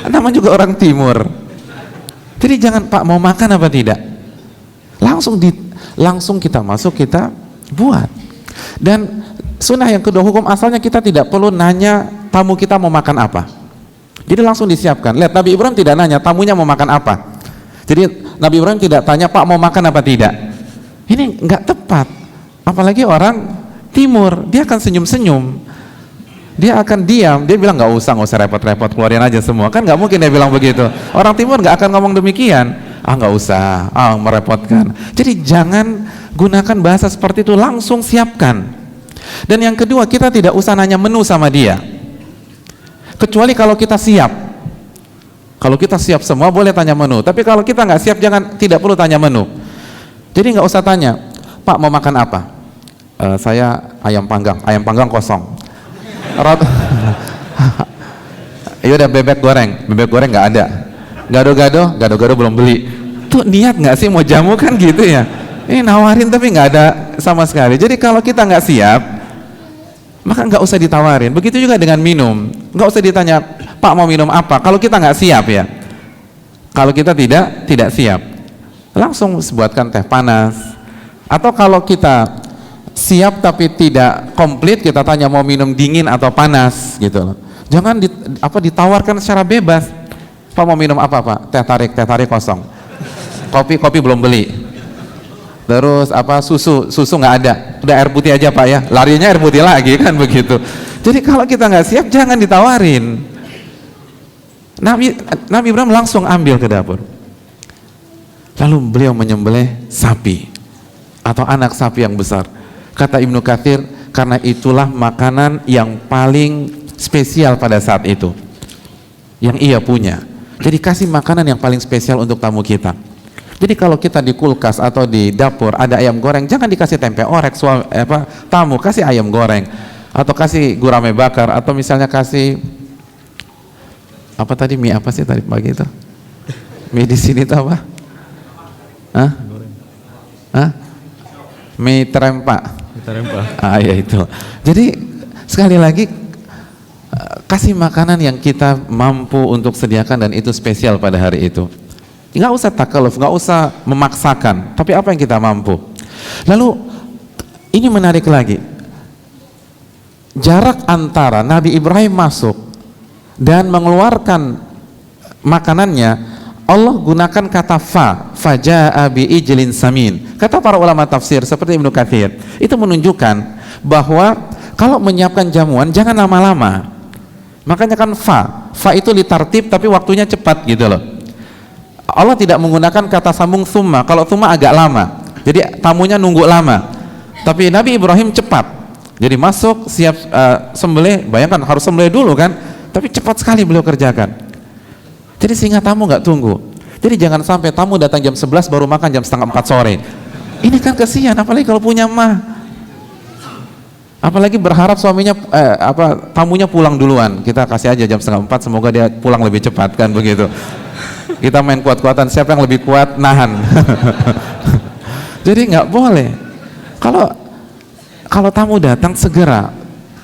namanya juga orang Timur. Jadi jangan, Pak mau makan apa tidak? Langsung kita masuk, kita buat. Dan sunnah yang kedua, hukum asalnya kita tidak perlu nanya tamu kita mau makan apa. Jadi langsung disiapkan. Lihat, Nabi Ibrahim tidak nanya tamunya mau makan apa. Jadi Nabi Ibrahim tidak tanya, Pak mau makan apa tidak. Ini nggak tepat. Apalagi orang Timur, dia akan senyum-senyum, dia akan diam, dia bilang nggak usah repot-repot, keluarin aja semua. Kan nggak mungkin dia bilang begitu. Orang Timur nggak akan ngomong demikian. Nggak usah, merepotkan. Jadi jangan gunakan bahasa seperti itu, langsung siapkan. Dan yang kedua, kita tidak usah nanya menu sama dia, kecuali kalau kita siap. Kalau kita siap semua boleh tanya menu, tapi kalau kita nggak siap tidak perlu tanya menu. Jadi nggak usah tanya, Pak mau makan apa? Saya ayam panggang kosong. Yaudah bebek goreng nggak ada. Gado-gado belum beli. Tuh niat nggak sih mau jamu kan gitu ya? Ini nawarin tapi nggak ada sama sekali. Jadi kalau kita nggak siap, maka nggak usah ditawarin. Begitu juga dengan minum, nggak usah ditanya, Pak mau minum apa? Kalau kita nggak siap ya, kalau kita tidak siap, langsung buatkan teh panas. Atau kalau kita siap tapi tidak komplit, kita tanya mau minum dingin atau panas gitu loh. Jangan ditawarkan secara bebas. Pak mau minum apa Pak? Teh tarik kosong. Kopi belum beli. Terus susu nggak ada. Udah air putih aja Pak ya. Larinya air putih lagi kan begitu. Jadi kalau kita nggak siap jangan ditawarin. Nabi Ibrahim langsung ambil ke dapur. Lalu beliau menyembelih sapi atau anak sapi yang besar. Kata Ibnu Katsir, karena itulah makanan yang paling spesial pada saat itu yang ia punya. Jadi kasih makanan yang paling spesial untuk tamu kita. Jadi kalau kita di kulkas atau di dapur ada ayam goreng, jangan dikasih tempe orek tamu, kasih ayam goreng atau kasih gurame bakar, atau misalnya kasih mie apa sih tadi pagi itu? Mie di sini itu apa? Mie terempa. Ya itu. Jadi sekali lagi, kasih makanan yang kita mampu untuk sediakan dan itu spesial pada hari itu. Nggak usah takaluf, nggak usah memaksakan, tapi apa yang kita mampu. Lalu ini menarik lagi, jarak antara Nabi Ibrahim masuk dan mengeluarkan makanannya, Allah gunakan kata faja'a bi'ijlin samin. Kata para ulama tafsir seperti Ibnu Katsir, itu menunjukkan bahwa kalau menyiapkan jamuan jangan lama-lama. Makanya kan fa itu litartib tapi waktunya cepat gitu loh. Allah tidak menggunakan kata sambung thumma. Kalau thumma agak lama, jadi tamunya nunggu lama. Tapi Nabi Ibrahim cepat, jadi masuk siap sembelih. Bayangkan harus sembelih dulu kan, tapi cepat sekali beliau kerjakan. Jadi sehingga tamu nggak tunggu. Jadi jangan sampai tamu datang jam 11 baru makan jam setengah 4 sore. Ini kan kesian, apalagi kalau punya mah. Apalagi berharap suaminya tamunya pulang duluan. Kita kasih aja jam setengah 4, semoga dia pulang lebih cepat kan begitu. Kita main kuat-kuatan, siapa yang lebih kuat nahan. Jadi nggak boleh. Kalau tamu datang segera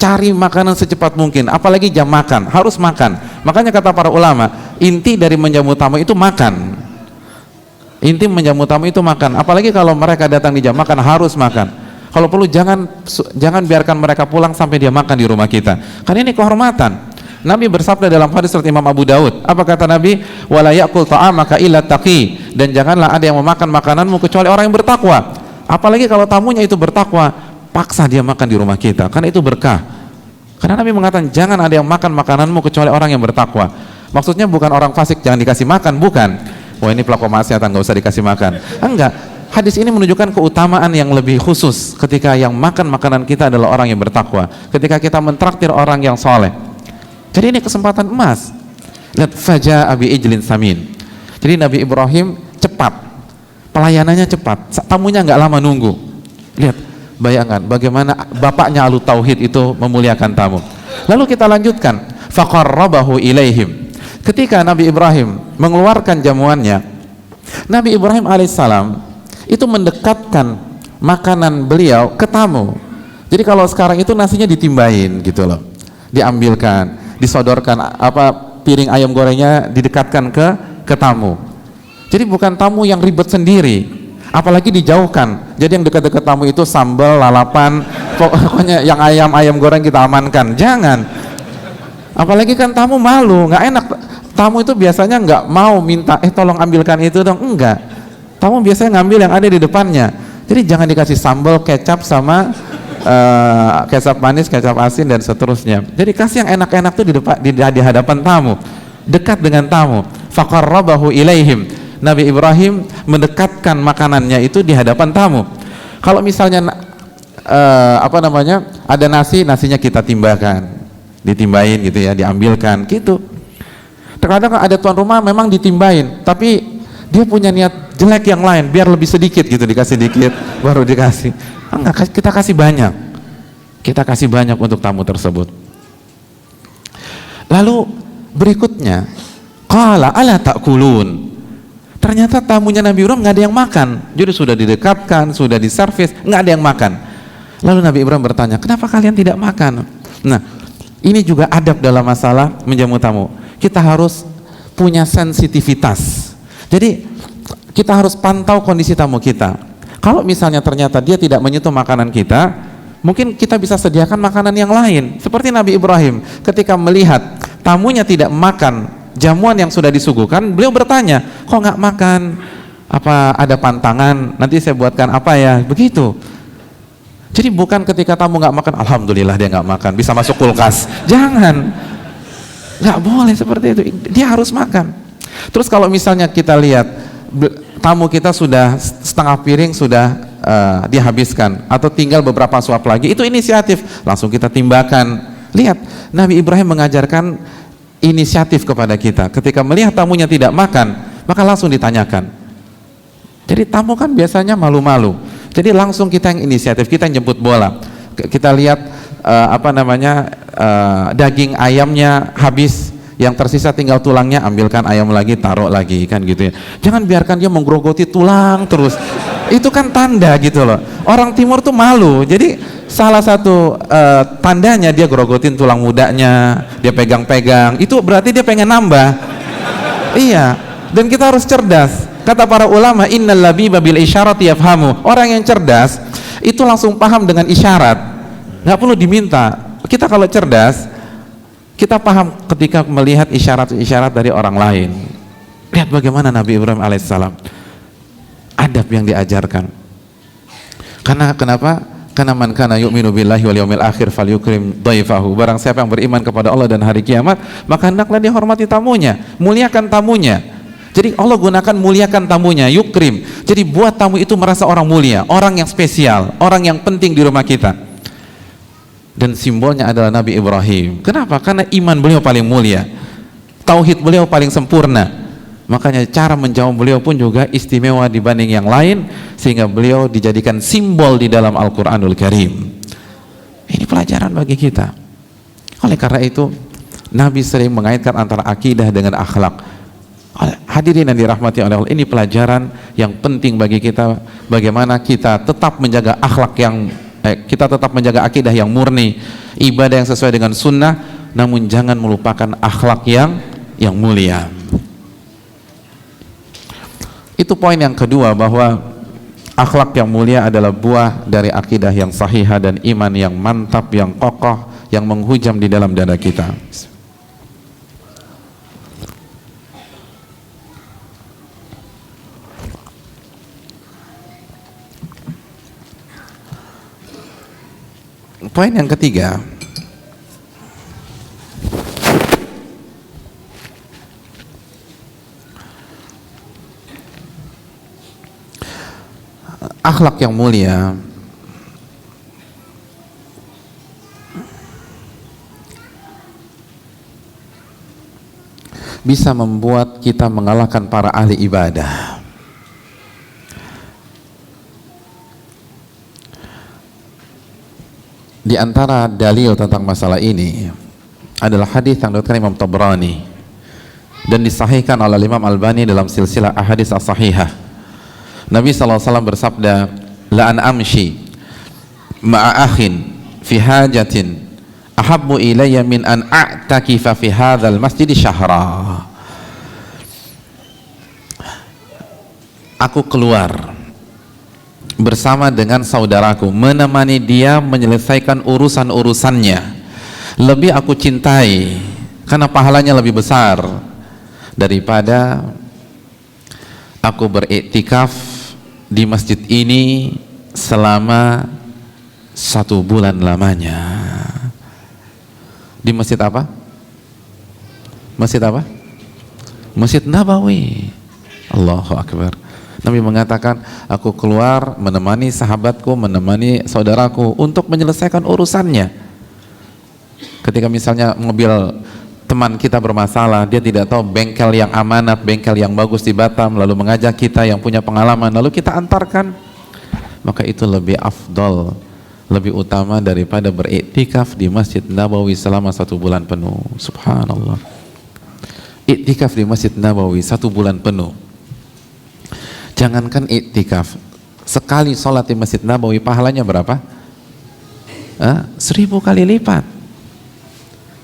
cari makanan secepat mungkin, apalagi jam makan, harus makan. Makanya kata para ulama, inti dari menjamu tamu itu makan. Inti menjamu tamu itu makan. Apalagi kalau mereka datang di jam makan, harus makan. Kalau perlu jangan biarkan mereka pulang sampai dia makan di rumah kita. Karena ini kehormatan. Nabi bersabda dalam hadis riwayat Imam Abu Daud, apa kata Nabi? Wala ya'kul ta'amaka illa taqi, dan janganlah ada yang memakan makananmu kecuali orang yang bertakwa. Apalagi kalau tamunya itu bertakwa, paksa dia makan di rumah kita, karena itu berkah. Karena Nabi mengatakan jangan ada yang makan makananmu kecuali orang yang bertakwa. Maksudnya bukan orang fasik jangan dikasih makan, bukan. Wah ini pelaku maksiatan nggak usah dikasih makan. Enggak. Hadis ini menunjukkan keutamaan yang lebih khusus ketika yang makan makanan kita adalah orang yang bertakwa. Ketika kita mentraktir orang yang soleh. Jadi ini kesempatan emas. Lihat faja'a bi'ijlin samin. Jadi Nabi Ibrahim cepat, pelayanannya cepat, tamunya nggak lama nunggu. Lihat, bayangkan bagaimana bapaknya Ahlu Tauhid itu memuliakan tamu. Lalu kita lanjutkan, faqarrabahu ilaihim. Ketika Nabi Ibrahim mengeluarkan jamuannya, Nabi Ibrahim alaihissalam itu mendekatkan makanan beliau ke tamu. Jadi kalau sekarang itu nasinya ditimbain gitu loh, diambilkan, disodorkan, piring ayam gorengnya didekatkan ke tamu. Jadi bukan tamu yang ribet sendiri, apalagi dijauhkan. Jadi yang dekat-dekat tamu itu sambal, lalapan, pokoknya yang ayam goreng kita amankan. Jangan. Apalagi kan tamu malu, nggak enak. Tamu itu biasanya nggak mau minta, tolong ambilkan itu dong, enggak. Tamu biasanya ngambil yang ada di depannya. Jadi jangan dikasih sambal, kecap sama kecap manis, kecap asin dan seterusnya. Jadi kasih yang enak-enak tuh di hadapan tamu, dekat dengan tamu. Faqarrabahu ilaihim. Nabi Ibrahim mendekatkan makanannya itu di hadapan tamu. Kalau misalnya ada nasinya kita timbahkan, ditimbahin gitu ya, diambilkan gitu. Terkadang ada tuan rumah memang ditimbahin, tapi dia punya niat jelek yang lain, biar lebih sedikit gitu, dikasih dikit baru dikasih. Enggak, kita kasih banyak. Kita kasih banyak untuk tamu tersebut. Lalu berikutnya, qala ala ta'kulun. Ternyata tamunya Nabi Ibrahim nggak ada yang makan. Jadi sudah didekatkan, sudah diservis, nggak ada yang makan. Lalu Nabi Ibrahim bertanya, kenapa kalian tidak makan? Nah, ini juga adab dalam masalah menjamu tamu. Kita harus punya sensitivitas. Jadi kita harus pantau kondisi tamu kita. Kalau misalnya ternyata dia tidak menyentuh makanan kita, mungkin kita bisa sediakan makanan yang lain. Seperti Nabi Ibrahim, ketika melihat tamunya tidak makan jamuan yang sudah disuguhkan, beliau bertanya, kok nggak makan? Apa ada pantangan? Nanti saya buatkan apa ya? Begitu. Jadi bukan ketika tamu nggak makan, alhamdulillah dia nggak makan, bisa masuk kulkas. Jangan, nggak boleh seperti itu. Dia harus makan. Terus kalau misalnya kita lihat tamu kita sudah setengah piring sudah dihabiskan atau tinggal beberapa suap lagi, itu inisiatif, langsung kita timbahkan. Lihat, Nabi Ibrahim mengajarkan inisiatif kepada kita. Ketika melihat tamunya tidak makan, maka langsung ditanyakan. Jadi tamu kan biasanya malu-malu, jadi langsung kita yang inisiatif, kita yang jemput bola. Kita lihat daging ayamnya habis, yang tersisa tinggal tulangnya, ambilkan ayam lagi, taruh lagi, kan gitu ya. Jangan biarkan dia menggerogoti tulang terus. Itu kan tanda gitu loh. Orang timur tuh malu. Jadi salah satu tandanya dia gerogotin tulang mudanya, dia pegang-pegang. Itu berarti dia pengen nambah. Iya. Dan kita harus cerdas. Kata para ulama, innal labiba bil isyarati yafhamu. Orang yang cerdas itu langsung paham dengan isyarat, nggak perlu diminta. Kita kalau cerdas, kita paham ketika melihat isyarat-isyarat dari orang lain. Lihat bagaimana Nabi Ibrahim alaihissalam, adab yang diajarkan. Karena kenapa? Karena man kana yu'minu billahi wal yaumil akhir falyukrim dhaifahu. Barang siapa yang beriman kepada Allah dan hari kiamat, maka hendaklah dia hormati tamunya, muliakan tamunya. Jadi Allah gunakan muliakan tamunya, yukrim. Jadi buat tamu itu merasa orang mulia, orang yang spesial, orang yang penting di rumah kita. Dan simbolnya adalah Nabi Ibrahim. Kenapa? Karena iman beliau paling mulia, tauhid beliau paling sempurna. Makanya cara menjawab beliau pun juga istimewa dibanding yang lain, sehingga beliau dijadikan simbol di dalam Al-Quranul Karim. Ini pelajaran bagi kita. Oleh karena itu, Nabi sering mengaitkan antara akidah dengan akhlak. Hadirin yang dirahmati oleh Allah, ini pelajaran yang penting bagi kita, bagaimana kita tetap menjaga akhlak yang kita tetap menjaga akidah yang murni, ibadah yang sesuai dengan sunnah, namun jangan melupakan akhlak yang mulia. Itu poin yang kedua, bahwa akhlak yang mulia adalah buah dari akidah yang sahihah dan iman yang mantap, yang kokoh, yang menghujam di dalam dada kita. Poin yang ketiga, akhlak yang mulia bisa membuat kita mengalahkan para ahli ibadah. Di antara dalil tentang masalah ini adalah hadis yang diriwayatkan Imam Tabrani dan disahihkan oleh Imam Albani dalam silsilah ahadits as-sahihah. Nabi SAW bersabda, la an amshi ma'a akhin fi hajatin ahabbu ilayya min an a'takifa fi hadzal masjid syahra. Aku keluar bersama dengan saudaraku, menemani dia menyelesaikan urusan-urusannya, lebih aku cintai karena pahalanya lebih besar daripada aku beriktikaf di masjid ini selama 1 bulan lamanya. Di masjid apa? Masjid apa? Masjid Nabawi. Allahu Akbar. Nabi mengatakan, aku keluar menemani sahabatku, menemani saudaraku untuk menyelesaikan urusannya. Ketika misalnya mobil teman kita bermasalah, dia tidak tahu bengkel yang amanat, bengkel yang bagus di Batam, lalu mengajak kita yang punya pengalaman, lalu kita antarkan, maka itu lebih afdol, lebih utama daripada beriktikaf di Masjid Nabawi selama 1 bulan penuh. Subhanallah. Iktikaf di Masjid Nabawi 1 bulan penuh. Jangankan iktikaf, sekali sholat di Masjid Nabawi pahalanya berapa? 1000 kali lipat.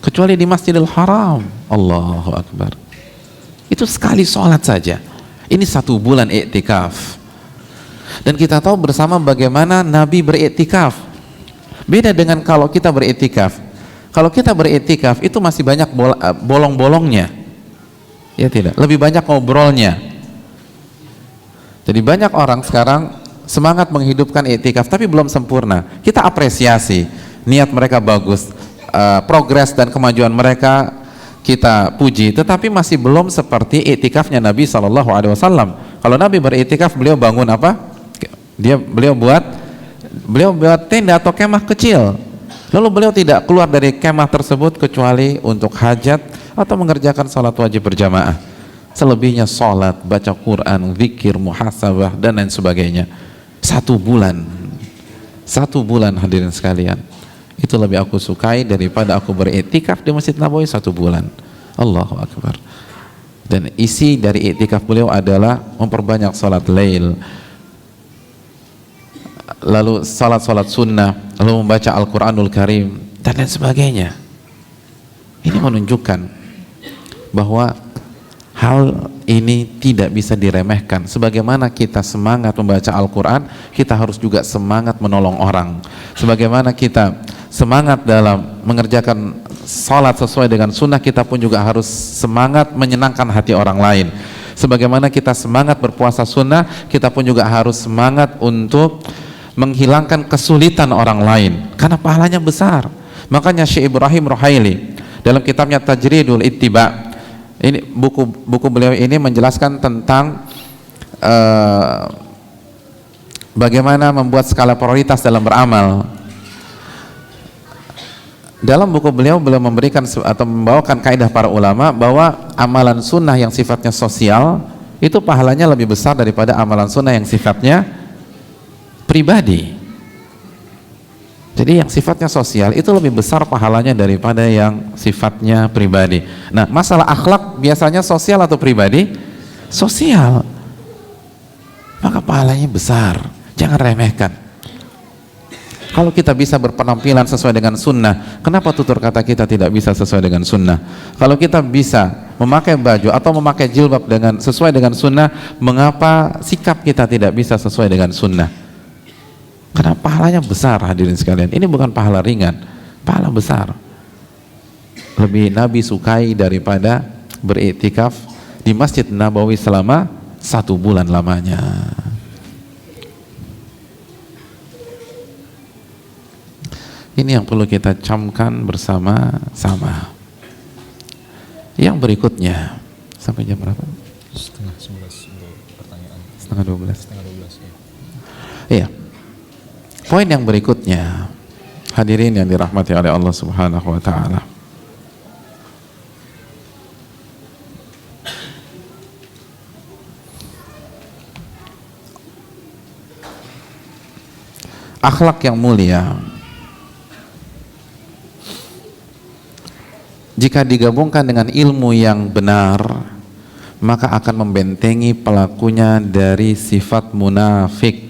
Kecuali di Masjidil Haram. Allahu Akbar. Itu sekali sholat saja. Ini 1 bulan iktikaf. Dan kita tahu bersama bagaimana Nabi beriktikaf. Beda dengan kalau kita beriktikaf. Kalau kita beriktikaf itu masih banyak bolong-bolongnya. Ya tidak? Lebih banyak ngobrolnya. Jadi banyak orang sekarang semangat menghidupkan iktikaf tapi belum sempurna. Kita apresiasi, niat mereka bagus, progres dan kemajuan mereka kita puji, tetapi masih belum seperti iktikafnya Nabi SAW. Kalau Nabi beriktikaf, beliau bangun apa? Beliau buat tenda atau kemah kecil. Lalu beliau tidak keluar dari kemah tersebut kecuali untuk hajat atau mengerjakan salat wajib berjamaah. Selebihnya sholat, baca Quran, zikir, muhasabah, dan lain sebagainya. 1 bulan. 1 bulan hadirin sekalian. Itu lebih aku sukai daripada aku beriktikaf di Masjid Nabawi 1 bulan. Allahu Akbar. Dan isi dari iktikaf beliau adalah memperbanyak sholat lail, lalu sholat sunnah, lalu membaca Al-Quranul Karim, dan lain sebagainya. Ini menunjukkan bahwa Hal ini tidak bisa diremehkan. Sebagaimana kita semangat membaca Al-Quran, kita harus juga semangat menolong orang. Sebagaimana kita semangat dalam mengerjakan salat sesuai dengan sunnah, kita pun juga harus semangat menyenangkan hati orang lain. Sebagaimana kita semangat berpuasa sunnah, kita pun juga harus semangat untuk menghilangkan kesulitan orang lain, karena pahalanya besar. Makanya Syekh Ibrahim Ruhaili dalam kitabnya Tajridul Ittiba, ini buku beliau ini menjelaskan tentang bagaimana membuat skala prioritas dalam beramal. Dalam buku beliau memberikan atau membawakan kaidah para ulama bahwa amalan sunnah yang sifatnya sosial itu pahalanya lebih besar daripada amalan sunnah yang sifatnya pribadi. Jadi yang sifatnya sosial itu lebih besar pahalanya daripada yang sifatnya pribadi. Nah, masalah akhlak biasanya sosial atau pribadi? Sosial. Maka pahalanya besar. Jangan remehkan. Kalau kita bisa berpenampilan sesuai dengan sunnah, kenapa tutur kata kita tidak bisa sesuai dengan sunnah? Kalau kita bisa memakai baju atau memakai jilbab sesuai dengan sunnah, mengapa sikap kita tidak bisa sesuai dengan sunnah? Karena pahalanya besar, hadirin sekalian. Ini bukan pahala ringan, pahala besar. Lebih Nabi sukai daripada beriktikaf di Masjid Nabawi selama 1 bulan lamanya. Ini yang perlu kita camkan bersama-sama. Yang berikutnya, sampai jam berapa? Setengah 11 untuk pertanyaan. Setengah 12. Setengah 12 ya. Iya. Poin yang berikutnya, hadirin yang dirahmati oleh Allah Subhanahu wa taala. Akhlak yang mulia jika digabungkan dengan ilmu yang benar, maka akan membentengi pelakunya dari sifat munafik.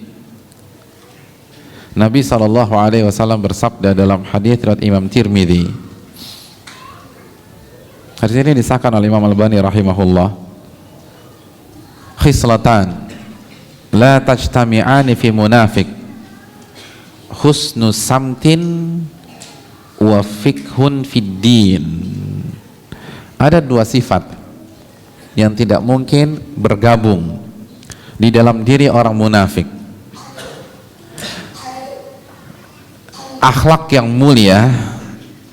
Nabi SAW bersabda dalam hadis riwayat Imam Tirmidzi. Hadis ini disahkan oleh Imam Al-Albani rahimahullah. Khislatan la tajtami'ani fi munafik, husnu samtin wa fikhun fid din. Ada 2 sifat yang tidak mungkin bergabung di dalam diri orang munafik. Akhlak yang mulia,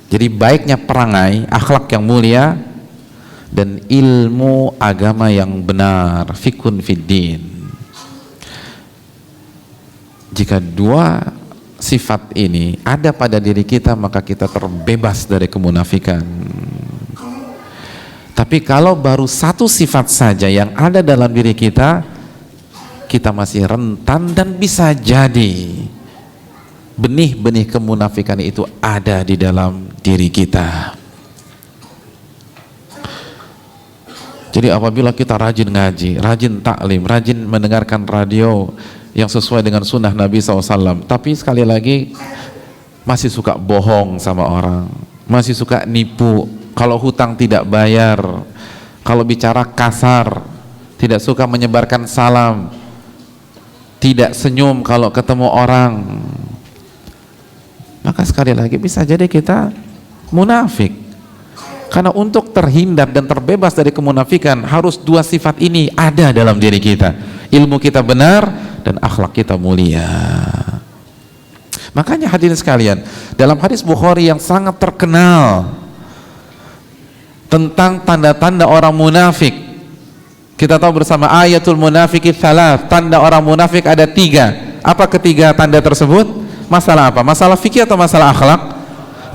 jadi baiknya perangai, akhlak yang mulia, dan ilmu agama yang benar, fikun fiddin. Jika 2 sifat ini ada pada diri kita, maka kita terbebas dari kemunafikan. Tapi kalau baru 1 sifat saja yang ada dalam diri kita, kita masih rentan dan bisa jadi benih-benih kemunafikan itu ada di dalam diri kita. Jadi apabila kita rajin ngaji, rajin taklim, rajin mendengarkan radio yang sesuai dengan sunnah Nabi SAW, tapi sekali lagi masih suka bohong sama orang, masih suka nipu, kalau hutang tidak bayar, kalau bicara kasar, tidak suka menyebarkan salam, tidak senyum kalau ketemu orang, maka sekali lagi bisa jadi kita munafik. Karena untuk terhindar dan terbebas dari kemunafikan harus 2 sifat ini ada dalam diri kita. Ilmu kita benar dan akhlak kita mulia. Makanya hadirin sekalian, dalam hadis Bukhari yang sangat terkenal tentang tanda-tanda orang munafik, kita tahu bersama ayatul munafiki tsalas, tanda orang munafik ada 3. Apa ketiga tanda tersebut? Masalah apa? Masalah fikih atau masalah akhlak?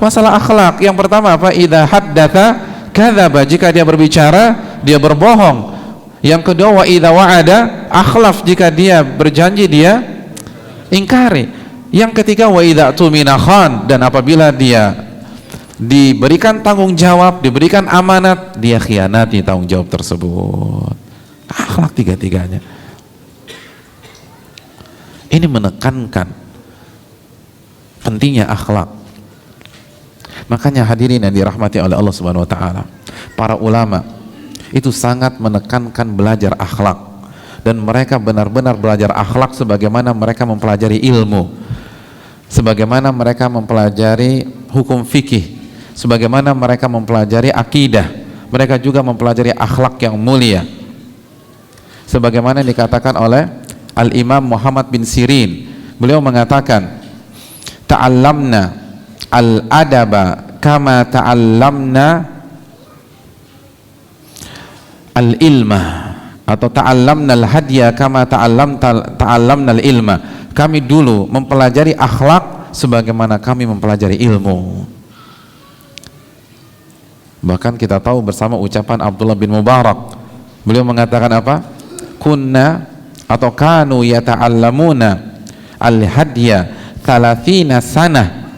Masalah akhlak. Yang pertama apa? Idza haddatsa kadzaba, jika dia berbicara dia berbohong. Yang kedua wa idza wa'ada akhlaf, jika dia berjanji dia ingkari. Yang ketiga wa idza tumina khan, dan apabila dia diberikan tanggung jawab, diberikan amanat, dia khianati tanggung jawab tersebut. Akhlak 3-tiganya. Ini menekankan pentingnya akhlak. Makanya hadirin yang dirahmati oleh Allah Subhanahu wa taala, para ulama itu sangat menekankan belajar akhlak, dan mereka benar-benar belajar akhlak sebagaimana mereka mempelajari ilmu, sebagaimana mereka mempelajari hukum fikih, sebagaimana mereka mempelajari akidah. Mereka juga mempelajari akhlak yang mulia, sebagaimana dikatakan oleh Al-Imam Muhammad bin Sirin. Beliau mengatakan, ta'allamna al-adaba kama ta'allamna al-ilma, atau ta'allamna al-hadya kama ta'allamna al-ilma. Kami dulu mempelajari akhlak sebagaimana kami mempelajari ilmu. Bahkan kita tahu bersama ucapan Abdullah bin Mubarak, beliau mengatakan apa? Kunna atau kanu yata'allamuna al-hadya 30 sanah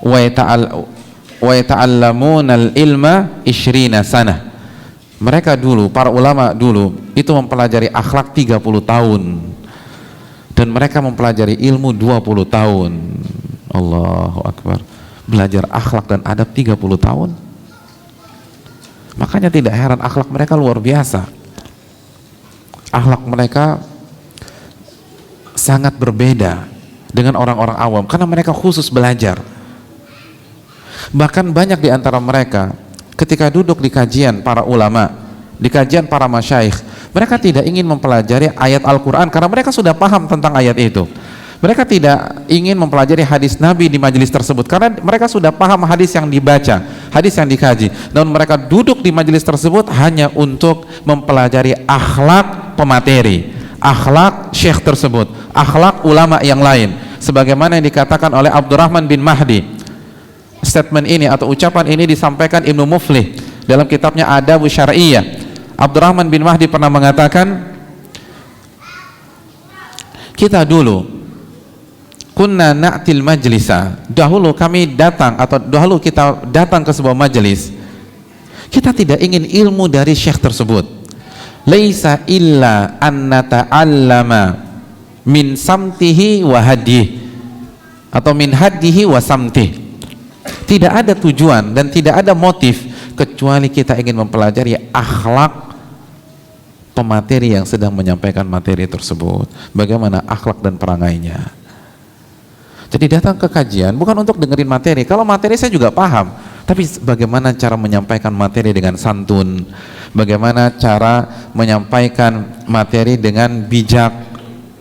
wa yata'allamuna al-ilma 20 sanah. Mereka dulu, para ulama dulu itu mempelajari akhlak 30 tahun dan mereka mempelajari ilmu 20 tahun. Allahu Akbar. Belajar akhlak dan adab 30 tahun. Makanya tidak heran akhlak mereka luar biasa. Akhlak mereka sangat berbeda dengan orang-orang awam karena mereka khusus belajar. Bahkan banyak di antara mereka ketika duduk di kajian para ulama, di kajian para masyayikh, mereka tidak ingin mempelajari ayat Al-Quran karena mereka sudah paham tentang ayat itu. Mereka tidak ingin mempelajari hadis Nabi di majelis tersebut karena mereka sudah paham hadis yang dibaca, hadis yang dikaji. Namun mereka duduk di majelis tersebut hanya untuk mempelajari akhlak pemateri, akhlak syekh tersebut, akhlak ulama yang lain. Sebagaimana yang dikatakan oleh Abdurrahman bin Mahdi. Statement ini atau ucapan ini disampaikan Ibnu Muflih dalam kitabnya Adab Syar'iyyah. Abdurrahman bin Mahdi pernah mengatakan, kita dulu kunna na'til majlisa, dahulu kami datang atau dahulu kita datang ke sebuah majelis, kita tidak ingin ilmu dari syekh tersebut. Laisa illa an nata'allama min samtihi wa hadih, atau min hadihi wa samtih. Tidak ada tujuan dan tidak ada motif kecuali kita ingin mempelajari akhlak pemateri yang sedang menyampaikan materi tersebut, bagaimana akhlak dan perangainya. Jadi datang ke kajian bukan untuk dengerin materi. Kalau materi saya juga paham, tapi bagaimana cara menyampaikan materi dengan santun, bagaimana cara menyampaikan materi dengan bijak,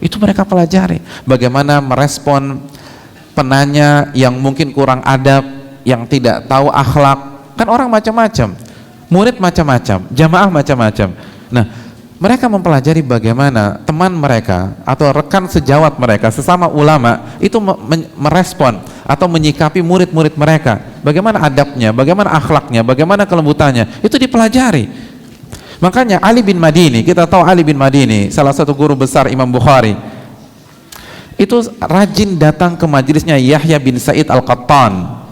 itu mereka pelajari. Bagaimana merespon penanya yang mungkin kurang adab, yang tidak tahu akhlak. Kan orang macam-macam, murid macam-macam, jamaah macam-macam. Nah, mereka mempelajari bagaimana teman mereka atau rekan sejawat mereka, sesama ulama itu merespon atau menyikapi murid-murid mereka. Bagaimana adabnya, bagaimana akhlaknya, bagaimana kelembutannya, itu dipelajari. Makanya Ali bin Madini, kita tahu Ali bin Madini, salah satu guru besar Imam Bukhari, itu rajin datang ke majelisnya Yahya bin Sa'id Al-Qattan.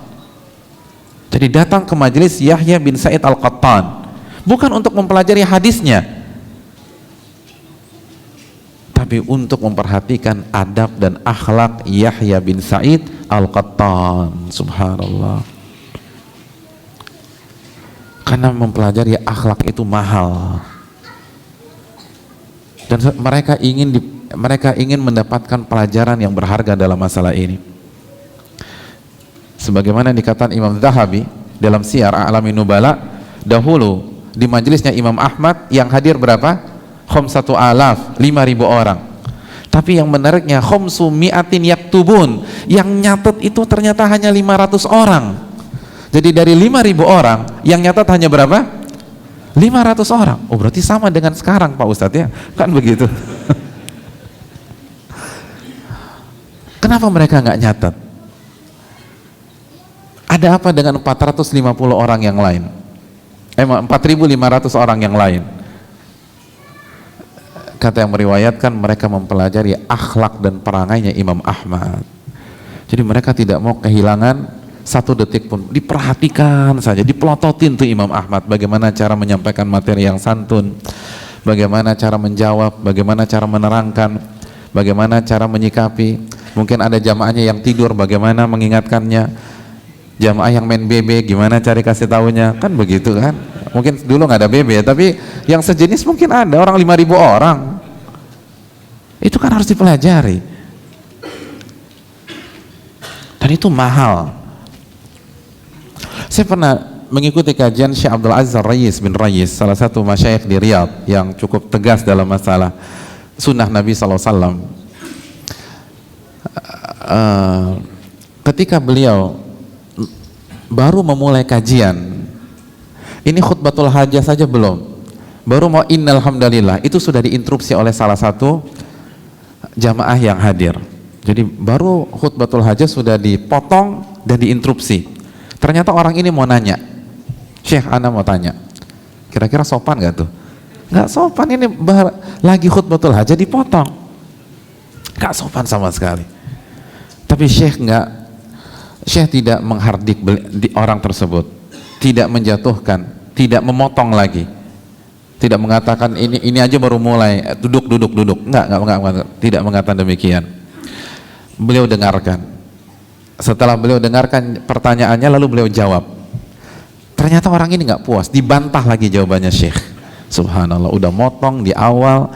Jadi datang ke majelis Yahya bin Sa'id Al-Qattan bukan untuk mempelajari hadisnya, tapi untuk memperhatikan adab dan akhlak Yahya bin Sa'id Al-Qattan. Subhanallah. Karena mempelajari akhlak itu mahal, dan mereka ingin mendapatkan pelajaran yang berharga dalam masalah ini. Sebagaimana dikatakan Imam Zahabi dalam Syiar A'lamin Nubala, dahulu di majelisnya Imam Ahmad yang hadir berapa? 5.000 orang. Tapi yang menariknya khomsu mi'atin yaktubun, yang nyatet itu ternyata hanya 500 orang. Jadi dari 5.000 orang yang nyatet hanya berapa? 500 orang. Oh, berarti sama dengan sekarang Pak Ustadz ya, kan begitu. Kenapa mereka nggak nyatet? Ada apa dengan 450 orang yang lain? 4.500 orang yang lain? Kata yang meriwayatkan, mereka mempelajari akhlak dan perangainya Imam Ahmad. Jadi mereka tidak mau kehilangan satu detik pun, diperhatikan saja, dipelototin tuh Imam Ahmad, bagaimana cara menyampaikan materi yang santun, bagaimana cara menjawab, bagaimana cara menerangkan, bagaimana cara menyikapi. Mungkin ada jamaahnya yang tidur, bagaimana mengingatkannya. Jamaah yang main BB, gimana cari kasih tahunya, kan begitu kan. Mungkin dulu nggak ada BB, tapi yang sejenis mungkin ada, orang 5.000 orang. Itu kan harus dipelajari. Dan itu mahal. Saya pernah mengikuti kajian Syekh Abdul Aziz Ar-Rais bin Rais, salah satu masyayikh di Riyadh yang cukup tegas dalam masalah sunnah Nabi SAW. Ketika beliau baru memulai kajian, ini khutbatul hajah saja belum, baru mau innal hamdalillah, itu sudah diinterupsi oleh salah satu jamaah yang hadir. Jadi baru khutbatul hajah sudah dipotong dan diinterupsi. Ternyata orang ini mau nanya, Syekh, ana mau tanya, kira-kira sopan gak tuh? Gak sopan, ini lagi khutbatul hajah dipotong, gak sopan sama sekali. Tapi Syekh tidak menghardik orang tersebut, tidak menjatuhkan, tidak memotong lagi, tidak mengatakan ini aja baru mulai, duduk, enggak, tidak mengatakan demikian. Beliau dengarkan. Setelah beliau dengarkan pertanyaannya, lalu beliau jawab. Ternyata orang ini nggak puas, dibantah lagi jawabannya Syekh. Subhanallah, udah motong di awal,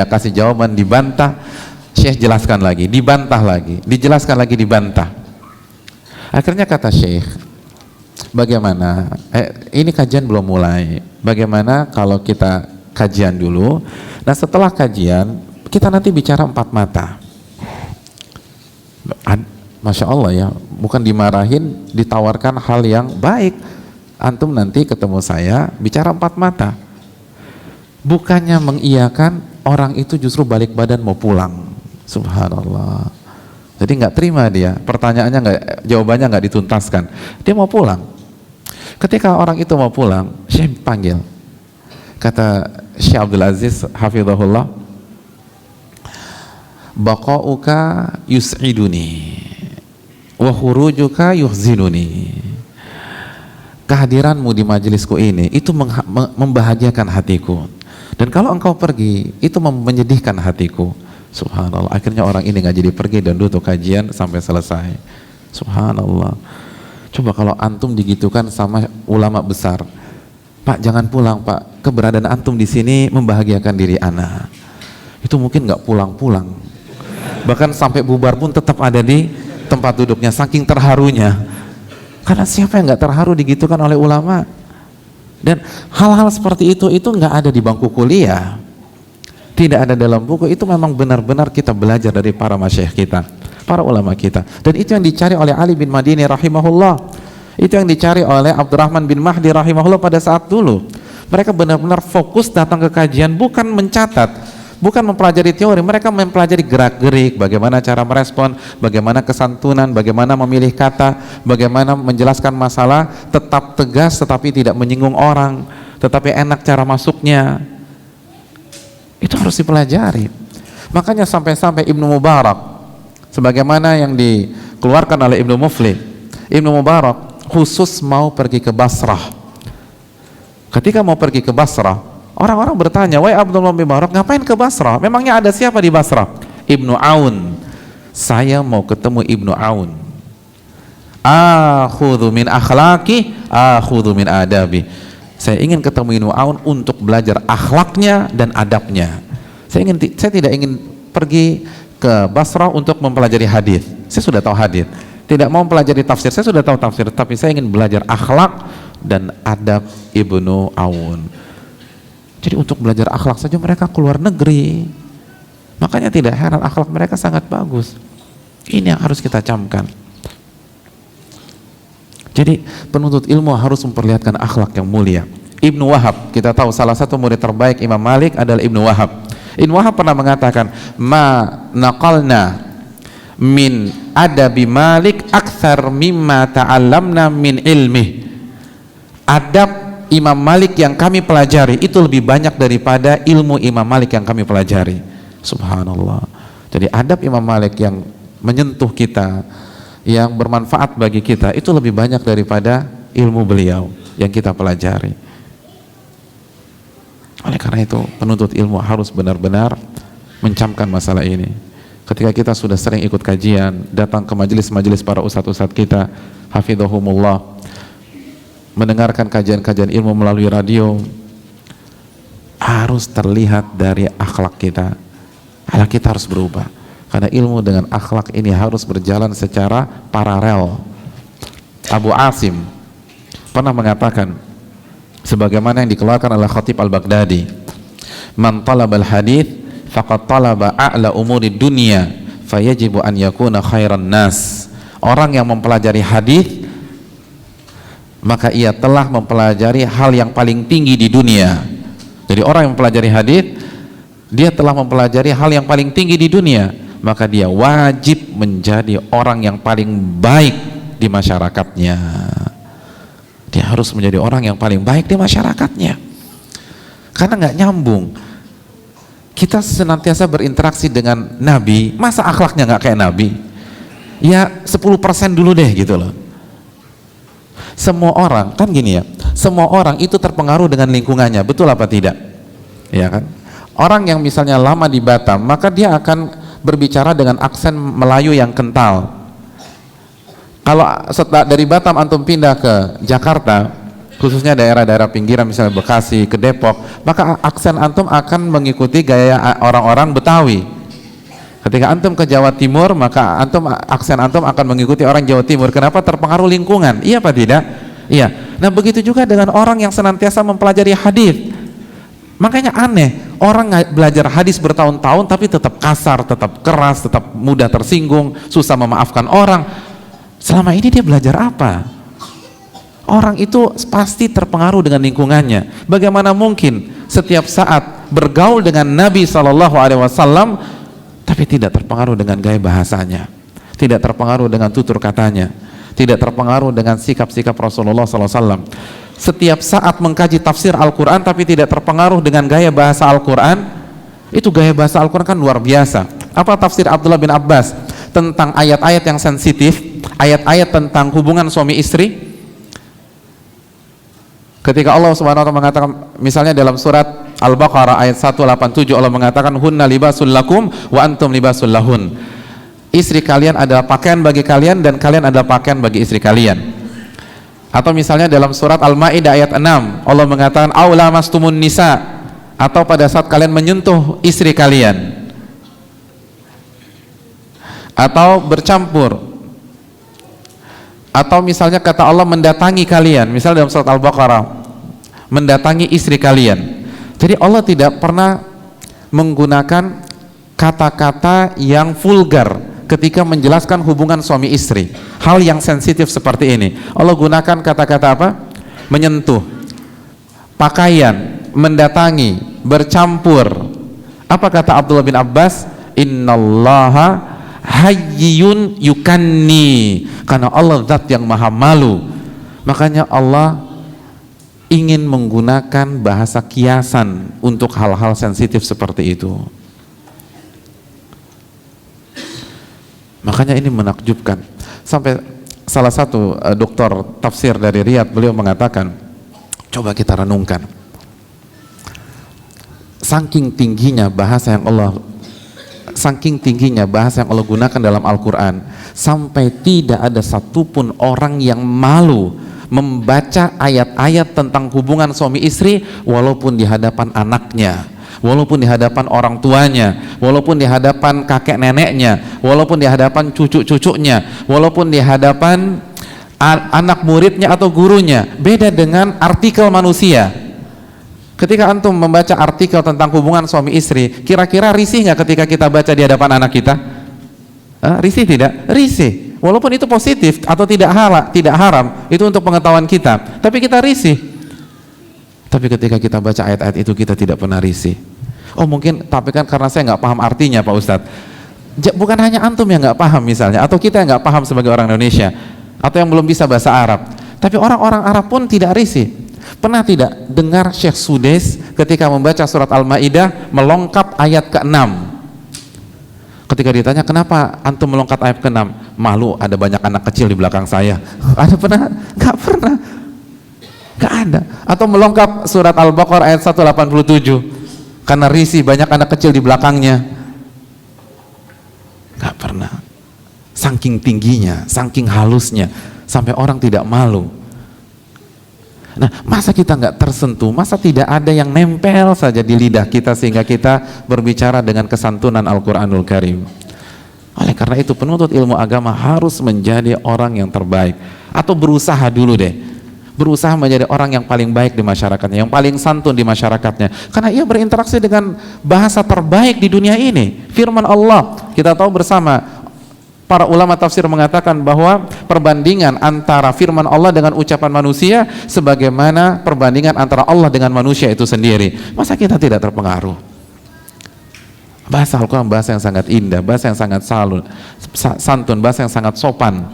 kasih jawaban, dibantah. Syekh jelaskan lagi, dibantah lagi, dijelaskan lagi, dibantah. Akhirnya kata Syekh, bagaimana? Ini kajian belum mulai. Bagaimana kalau kita kajian dulu? Nah, setelah kajian kita nanti bicara 4 mata. Masya Allah ya, bukan dimarahin, ditawarkan hal yang baik. Antum nanti ketemu saya bicara 4 mata. Bukannya mengiyakan, orang itu justru balik badan mau pulang. Subhanallah. Jadi nggak terima dia, pertanyaannya jawabannya nggak dituntaskan. Dia mau pulang. Ketika orang itu mau pulang, Syekh panggil. Kata Syekh Abdul Aziz hafizahullah, baqa'uka yus'iduni wa khurujuka yuhzinuni. Kehadiranmu di majelisku ini itu membahagiakan hatiku, dan kalau engkau pergi itu menyedihkan hatiku. Subhanallah, akhirnya orang ini nggak jadi pergi dan duduk kajian sampai selesai. Subhanallah. Coba kalau antum digitukan sama ulama besar, Pak jangan pulang Pak, keberadaan antum di sini membahagiakan diri ana. Itu mungkin nggak pulang-pulang, bahkan sampai bubar pun tetap ada di tempat duduknya, saking terharunya. Karena siapa yang nggak terharu digitukan oleh ulama? Dan hal-hal seperti itu nggak ada di bangku kuliah, tidak ada dalam buku. Itu memang benar-benar kita belajar dari para masyayikh kita, para ulama kita. Dan itu yang dicari oleh Ali bin Madini rahimahullah, itu yang dicari oleh Abdurrahman bin Mahdi rahimahullah pada saat dulu. Mereka benar-benar fokus datang ke kajian, bukan mencatat, bukan mempelajari teori. Mereka mempelajari gerak-gerik, bagaimana cara merespon, bagaimana kesantunan, bagaimana memilih kata, bagaimana menjelaskan masalah tetap tegas tetapi tidak menyinggung orang, tetapi enak cara masuknya. Itu harus dipelajari. Makanya sampai-sampai Ibnu Mubarak, sebagaimana yang dikeluarkan oleh Ibnu Muflih, Ibnu Mubarak khusus mau pergi ke Basrah. Ketika mau pergi ke Basrah, orang-orang bertanya, wahai Abdullah bin Mubarak, ngapain ke Basrah? Memangnya ada siapa di Basrah? Ibnu Aun. Saya mau ketemu Ibnu Aun. Akhudhu min akhlaqi, akhudhu min adabi. Saya ingin ketemu Ibnu Aun untuk belajar akhlaknya dan adabnya. Saya tidak ingin pergi ke Basrah untuk mempelajari hadis. Saya sudah tahu hadis. Tidak mau mempelajari tafsir. Saya sudah tahu tafsir, tapi saya ingin belajar akhlak dan adab Ibnu Aun. Jadi untuk belajar akhlak saja mereka keluar negeri. Makanya tidak heran akhlak mereka sangat bagus. Ini yang harus kita camkan. Jadi penuntut ilmu harus memperlihatkan akhlak yang mulia. Ibnu Wahab, kita tahu salah satu murid terbaik Imam Malik adalah Ibnu Wahab. Ibnu Wahab pernah mengatakan, ma naqalna min adabi Malik akthar mimma ta'allamna min ilmi. Adab Imam Malik yang kami pelajari itu lebih banyak daripada ilmu Imam Malik yang kami pelajari. Subhanallah. Jadi adab Imam Malik yang menyentuh kita, yang bermanfaat bagi kita, itu lebih banyak daripada ilmu beliau yang kita pelajari. Oleh karena itu penuntut ilmu harus benar-benar mencamkan masalah ini. Ketika kita sudah sering ikut kajian, datang ke majelis-majelis para ustadz-ustadz kita, hafidhahumullah, mendengarkan kajian-kajian ilmu melalui radio, harus terlihat dari akhlak kita. Akhlak kita harus berubah, karena ilmu dengan akhlak ini harus berjalan secara paralel. Abu Asim pernah mengatakan, sebagaimana yang dikeluarkan oleh Khatib Al-Baghdadi, man talabal hadith faqad talaba a'la umuri dunya fayajibu an yakuna khairan nas. Orang yang mempelajari hadith, maka ia telah mempelajari hal yang paling tinggi di dunia. Jadi orang yang mempelajari hadith, dia telah mempelajari hal yang paling tinggi di dunia, maka dia wajib menjadi orang yang paling baik di masyarakatnya. Dia harus menjadi orang yang paling baik di masyarakatnya. Karena nggak nyambung. Kita senantiasa berinteraksi dengan Nabi, masa akhlaknya nggak kayak Nabi? Ya 10% dulu deh gitu loh. Semua orang, kan gini ya, semua orang itu terpengaruh dengan lingkungannya, betul apa tidak? Ya kan? Orang yang misalnya lama di Batam, maka dia akan berbicara dengan aksen Melayu yang kental. Kalau setelah dari Batam antum pindah ke Jakarta, khususnya daerah-daerah pinggiran misalnya Bekasi, ke Depok, maka aksen antum akan mengikuti gaya orang-orang Betawi. Ketika antum ke Jawa Timur, maka aksen antum akan mengikuti orang Jawa Timur. Kenapa? Terpengaruh lingkungan. Iya apa tidak? Iya. Nah begitu juga dengan orang yang senantiasa mempelajari hadis. Makanya aneh, orang belajar hadis bertahun-tahun tapi tetap kasar, tetap keras, tetap mudah tersinggung, susah memaafkan orang. Selama ini dia belajar apa? Orang itu pasti terpengaruh dengan lingkungannya. Bagaimana mungkin setiap saat bergaul dengan Nabi SAW tapi tidak terpengaruh dengan gaya bahasanya, tidak terpengaruh dengan tutur katanya, tidak terpengaruh dengan sikap-sikap Rasulullah SAW. Setiap saat mengkaji tafsir Al-Quran tapi tidak terpengaruh dengan gaya bahasa Al-Quran. Itu gaya bahasa Al-Quran kan luar biasa. Apa tafsir Abdullah bin Abbas tentang ayat-ayat yang sensitif, ayat-ayat tentang hubungan suami istri? Ketika Allah Subhanahu wa taala mengatakan, misalnya dalam surat Al-Baqarah ayat 187, Allah mengatakan hunna libasul lakum wa antum libasul lahun. Istri kalian adalah pakaian bagi kalian dan kalian adalah pakaian bagi istri kalian. Atau misalnya dalam surat Al-Maidah ayat 6, Allah mengatakan aula mastumun nisa, atau pada saat kalian menyentuh istri kalian atau bercampur. Atau misalnya kata Allah mendatangi kalian, misalnya dalam surat Al-Baqarah mendatangi istri kalian. Jadi Allah tidak pernah menggunakan kata-kata yang vulgar ketika menjelaskan hubungan suami istri, hal yang sensitif seperti ini. Allah gunakan kata-kata apa? Menyentuh, pakaian, mendatangi, bercampur. Apa kata Abdullah bin Abbas? Innallaha hayyun yukanni, karena Allah zat yang maha malu, makanya Allah ingin menggunakan bahasa kiasan untuk hal-hal sensitif seperti itu. Makanya ini menakjubkan. Sampai salah satu doktor tafsir dari Riyadh, beliau mengatakan, coba kita renungkan, saking tingginya bahasa yang Allah gunakan dalam Al-Quran, sampai tidak ada satupun orang yang malu membaca ayat-ayat tentang hubungan suami istri, walaupun di hadapan anaknya, walaupun di hadapan orang tuanya, walaupun di hadapan kakek neneknya, walaupun di hadapan cucu-cucunya, walaupun di hadapan anak muridnya atau gurunya. Beda dengan artikel manusia. Ketika antum membaca artikel tentang hubungan suami istri, kira-kira risih nggak ketika kita baca di hadapan anak kita? Risih tidak? Risih. Walaupun itu positif atau tidak haram, itu untuk pengetahuan kita, tapi kita risih. Tapi ketika kita baca ayat-ayat itu, kita tidak pernah risih. Oh mungkin, tapi kan karena saya nggak paham artinya Pak Ustadz. Bukan hanya antum yang nggak paham misalnya, atau kita yang nggak paham sebagai orang Indonesia, atau yang belum bisa bahasa Arab, tapi orang-orang Arab pun tidak risih. Pernah tidak dengar Syekh Sudais ketika membaca surat Al-Maidah melongkap ayat ke-6? Ketika ditanya, kenapa antum melongkap ayat ke-6? Malu, ada banyak anak kecil di belakang saya. Ada pernah? Gak pernah. Gak ada. Atau melongkap surat Al-Baqarah ayat 187 karena risih banyak anak kecil di belakangnya. Gak pernah. Saking tingginya, saking halusnya, sampai orang tidak malu. Nah, masa kita nggak tersentuh, masa tidak ada yang nempel saja di lidah kita sehingga kita berbicara dengan kesantunan Al-Quranul Karim. Oleh karena itu penuntut ilmu agama harus menjadi orang yang terbaik, atau berusaha dulu deh, berusaha menjadi orang yang paling baik di masyarakatnya, yang paling santun di masyarakatnya, karena ia berinteraksi dengan bahasa terbaik di dunia ini, firman Allah. Kita tahu bersama, para ulama tafsir mengatakan bahwa perbandingan antara firman Allah dengan ucapan manusia sebagaimana perbandingan antara Allah dengan manusia itu sendiri. Masa kita tidak terpengaruh? Bahasa Al-Quran bahasa yang sangat indah, bahasa yang sangat santun, bahasa yang sangat sopan.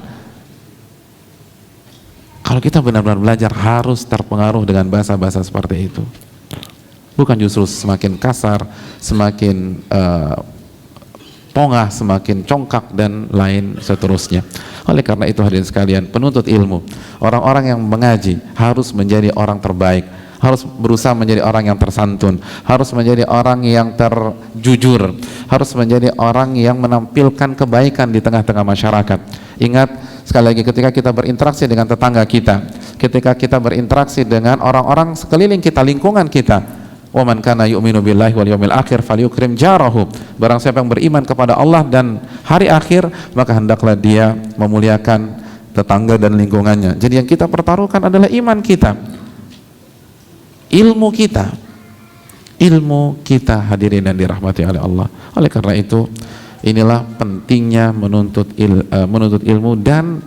Kalau kita benar-benar belajar harus terpengaruh dengan bahasa-bahasa seperti itu. Bukan justru semakin kasar, semakin pongah, semakin congkak dan lain seterusnya. Oleh karena itu hadirin sekalian, penuntut ilmu, orang-orang yang mengaji harus menjadi orang terbaik, harus berusaha menjadi orang yang tersantun, harus menjadi orang yang terjujur, harus menjadi orang yang menampilkan kebaikan di tengah-tengah masyarakat. Ingat sekali lagi, ketika kita berinteraksi dengan tetangga kita, ketika kita berinteraksi dengan orang-orang sekeliling kita, lingkungan kita, wa man kana yu'minu billahi wal yawmil akhir falyukrim jarahu. Barang siapa yang beriman kepada Allah dan hari akhir, maka hendaklah dia memuliakan tetangga dan lingkungannya. Jadi yang kita pertaruhkan adalah iman kita, ilmu kita hadirin dan dirahmati oleh Allah. Oleh karena itu inilah pentingnya menuntut ilmu dan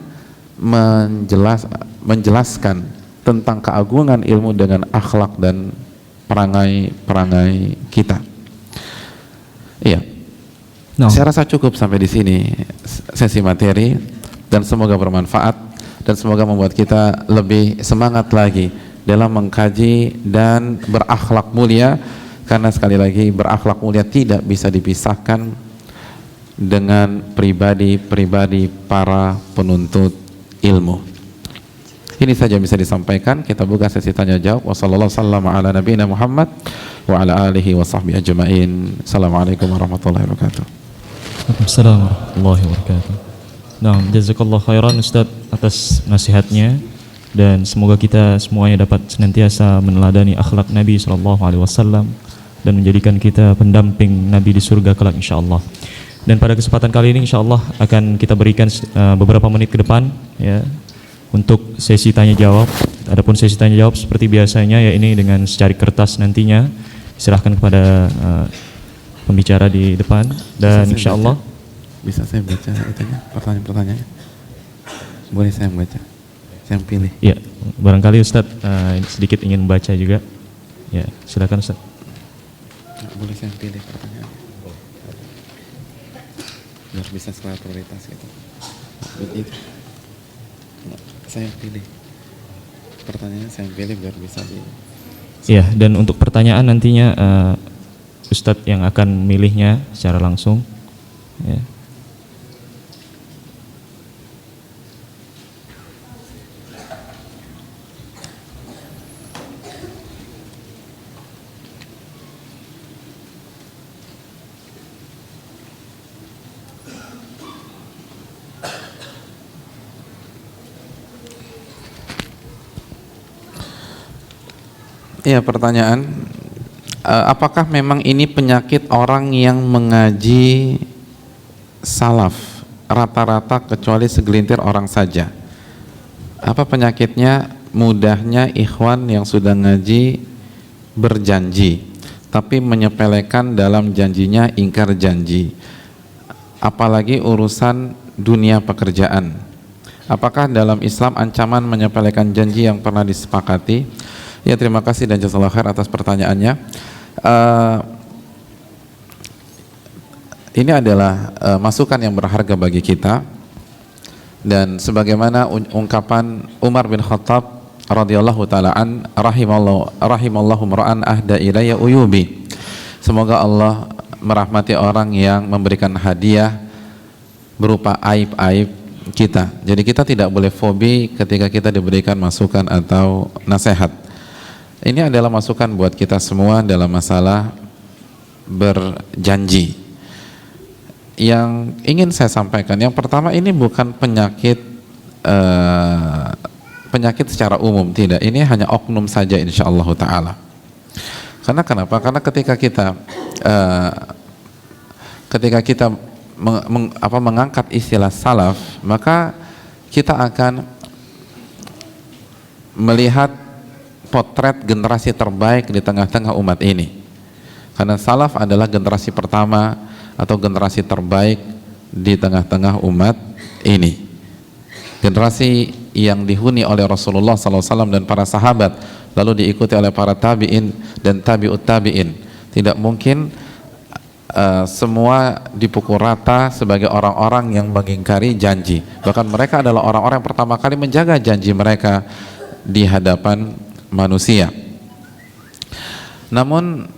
menjelaskan tentang keagungan ilmu dengan akhlak dan perangai kita. Iya. No. Saya rasa cukup sampai di sini sesi materi, dan semoga bermanfaat dan semoga membuat kita lebih semangat lagi dalam mengkaji dan berakhlak mulia, karena sekali lagi berakhlak mulia tidak bisa dipisahkan dengan pribadi-pribadi para penuntut ilmu. Ini saja bisa disampaikan. Kita buka sesi tanya jawab. Wassalamualaikum ala nabiyina Muhammad wa ala alihi wa sahbihi ajma'in. Assalamualaikum warahmatullahi wabarakatuh. Waalaikumsalam warahmatullahi wabarakatuh. Nah, jazakallah khairan Ustaz atas nasihatnya, dan semoga kita semuanya dapat senantiasa meneladani akhlak Nabi SAW dan menjadikan kita pendamping Nabi di surga kelak insyaallah. Dan pada kesempatan kali ini insyaallah akan kita berikan beberapa menit ke depan ya untuk sesi tanya jawab. Adapun sesi tanya jawab seperti biasanya ya ini dengan secari kertas nantinya silahkan kepada pembicara di depan, dan insyaallah bisa saya baca itunya, pertanyaan-pertanyaannya. Boleh saya membaca? Saya pilih. Ya, barangkali Ustadz sedikit ingin membaca juga. Ya, silakan Ustadz. Boleh saya pilih pertanyaan? Biar bisa skala prioritas gitu. Itu. Saya pilih pertanyaannya, saya pilih biar bisa di. Iya, dan untuk pertanyaan nantinya Ustadz yang akan milihnya secara langsung. Ya. Iya, pertanyaan, apakah memang ini penyakit orang yang mengaji salaf rata-rata kecuali segelintir orang saja? Apa penyakitnya? Mudahnya ikhwan yang sudah ngaji berjanji tapi menyepelekan dalam janjinya ingkar janji, apalagi urusan dunia pekerjaan. Apakah dalam Islam ancaman menyepelekan janji yang pernah disepakati? Ya, terima kasih dan jazakallahu khair atas pertanyaannya. Ini adalah masukan yang berharga bagi kita, dan sebagaimana ungkapan Umar bin Khattab radhiyallahu taala an, rahimallahu mar'an ahda ilayya uyubi. Semoga Allah merahmati orang yang memberikan hadiah berupa aib-aib kita. Jadi kita tidak boleh fobi ketika kita diberikan masukan atau nasihat. Ini adalah masukan buat kita semua dalam masalah berjanji. Yang ingin saya sampaikan, yang pertama, ini bukan penyakit penyakit secara umum, tidak. Ini hanya oknum saja insyaallah taala. Karena kenapa? Karena ketika kita mengangkat istilah salaf, maka kita akan melihat potret generasi terbaik di tengah-tengah umat ini. Karena salaf adalah generasi pertama atau generasi terbaik di tengah-tengah umat ini. Generasi yang dihuni oleh Rasulullah SAW dan para sahabat, lalu diikuti oleh para tabi'in dan tabi'ut tabi'in. Tidak mungkin semua dipukul rata sebagai orang-orang yang mengingkari janji. Bahkan mereka adalah orang-orang yang pertama kali menjaga janji mereka di hadapan manusia. Namun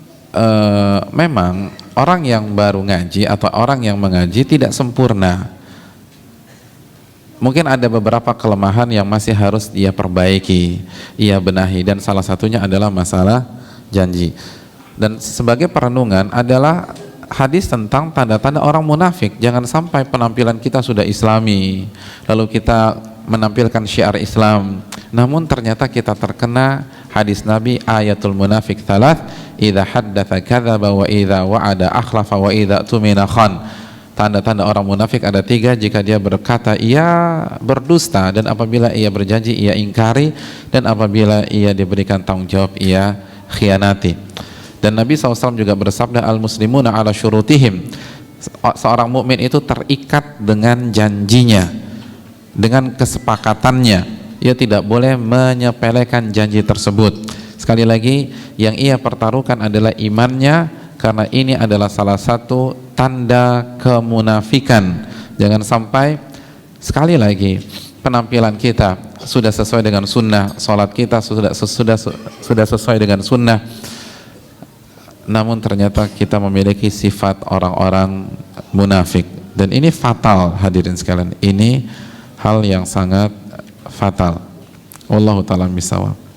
memang orang yang baru ngaji atau orang yang mengaji tidak sempurna. Mungkin ada beberapa kelemahan yang masih harus dia perbaiki, ia benahi, dan salah satunya adalah masalah janji. Dan sebagai perenungan adalah hadis tentang tanda-tanda orang munafik. Jangan sampai penampilan kita sudah islami, lalu kita menampilkan syiar Islam, namun ternyata kita terkena hadis Nabi, ayatul munafik thalath, idza haddatsa kadzaba wa idza wa'ada akhlafa wa idza tumina khan. Tanda-tanda orang munafik ada 3, jika dia berkata ia berdusta, dan apabila ia berjanji ia ingkari, dan apabila ia diberikan tanggung jawab ia khianati. Dan Nabi SAW juga bersabda, al-muslimuna ala syurutihim. Seorang mukmin itu terikat dengan janjinya, dengan kesepakatannya. Ia tidak boleh menyepelekan janji tersebut. Sekali lagi, yang ia pertaruhkan adalah imannya, karena ini adalah salah satu tanda kemunafikan. Jangan sampai, sekali lagi, penampilan kita sudah sesuai dengan sunnah, sholat kita sudah sesuai dengan sunnah, namun ternyata kita memiliki sifat orang-orang munafik, dan ini fatal hadirin sekalian. Ini hal yang sangat fatal. Wallahu ta'ala bisawab.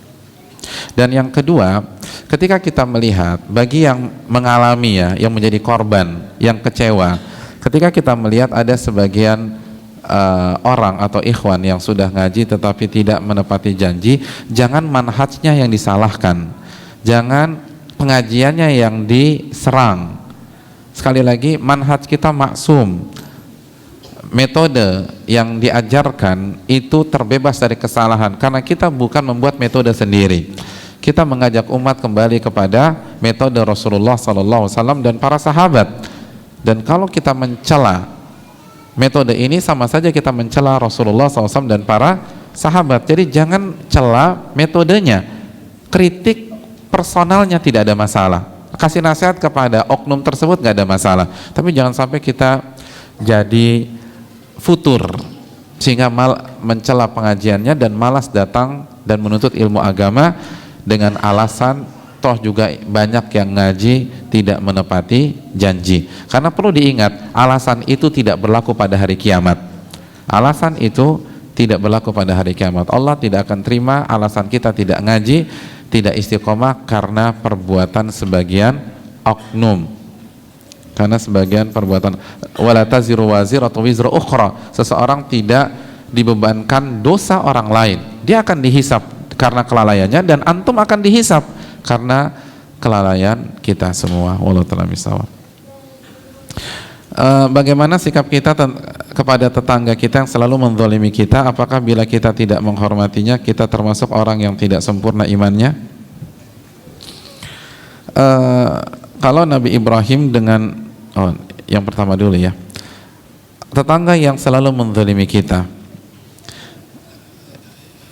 Dan yang kedua, ketika kita melihat bagi yang mengalami yang menjadi korban, yang kecewa, ketika kita melihat ada sebagian orang atau ikhwan yang sudah ngaji tetapi tidak menepati janji, jangan manhajnya yang disalahkan, jangan pengajiannya yang diserang. Sekali lagi, manhaj kita maksum. Metode yang diajarkan itu terbebas dari kesalahan, karena kita bukan membuat metode sendiri. Kita mengajak umat kembali kepada metode Rasulullah SAW dan para sahabat. Dan kalau kita mencela metode ini, sama saja kita mencela Rasulullah SAW dan para sahabat. Jadi jangan cela metodenya, kritik personalnya tidak ada masalah, kasih nasihat kepada oknum tersebut nggak ada masalah. Tapi jangan sampai kita jadi futur sehingga mencela pengajiannya dan malas datang dan menuntut ilmu agama dengan alasan toh juga banyak yang ngaji tidak menepati janji. Karena perlu diingat, alasan itu tidak berlaku pada hari kiamat. Alasan itu tidak berlaku pada hari kiamat. Allah tidak akan terima alasan kita tidak ngaji, tidak istiqomah karena perbuatan sebagian oknum. Karena sebagian perbuatan, wala taziru waziratu wizra ukhra, seseorang tidak dibebankan dosa orang lain, dia akan dihisap karena kelalaiannya, dan antum akan dihisap karena kelalaian kita semua. Wallahu ta'ala bishawab. Bagaimana sikap kita kepada tetangga kita yang selalu menzalimi kita? Apakah bila kita tidak menghormatinya kita termasuk orang yang tidak sempurna imannya? Kalau Nabi Ibrahim dengan yang pertama dulu ya, tetangga yang selalu menzalimi kita.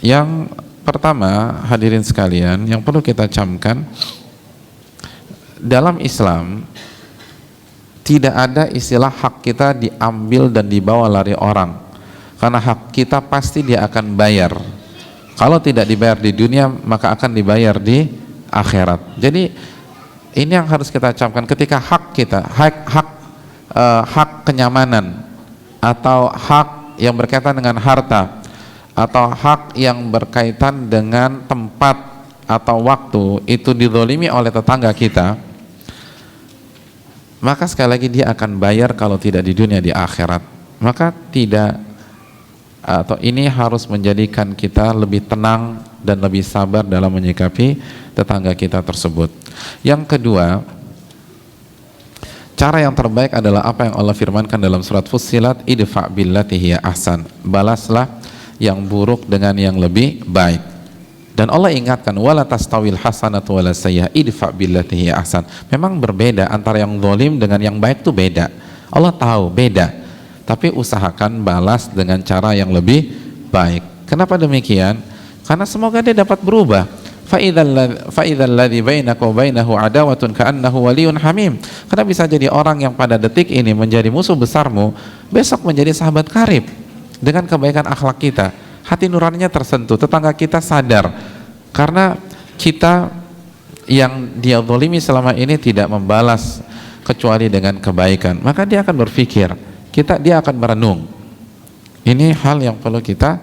Yang pertama, hadirin sekalian, yang perlu kita camkan, dalam Islam tidak ada istilah hak kita diambil dan dibawa lari orang, karena hak kita pasti dia akan bayar. Kalau tidak dibayar di dunia, maka akan dibayar di akhirat. Jadi ini yang harus kita camkan. Ketika hak kita, hak kenyamanan, atau hak yang berkaitan dengan harta, atau hak yang berkaitan dengan tempat atau waktu itu dizalimi oleh tetangga kita, maka sekali lagi dia akan bayar kalau tidak di dunia, di akhirat. Maka tidak atau ini harus menjadikan kita lebih tenang dan lebih sabar dalam menyikapi tetangga kita tersebut. Yang kedua, cara yang terbaik adalah apa yang Allah firmankan dalam surat Fussilat, idfa' billati hiya ahsan, balaslah yang buruk dengan yang lebih baik. Dan Allah ingatkan, wala tastawil hasanatu wala sayyi'ah, idfa' billati hiya ahsan. Memang berbeda antara yang zalim dengan yang baik, itu beda. Allah tahu beda, tapi usahakan balas dengan cara yang lebih baik. Kenapa demikian? Karena semoga dia dapat berubah. Fa'idzal ladzi bainaka wa bainahu adawatun ka'annahu waliyyun hamim. Karena bisa jadi orang yang pada detik ini menjadi musuh besarmu, besok menjadi sahabat karib dengan kebaikan akhlak kita. Hati nuraninya tersentuh, tetangga kita sadar karena kita yang dia zalimi selama ini tidak membalas kecuali dengan kebaikan, maka dia akan berpikir, dia akan merenung. Ini hal yang perlu kita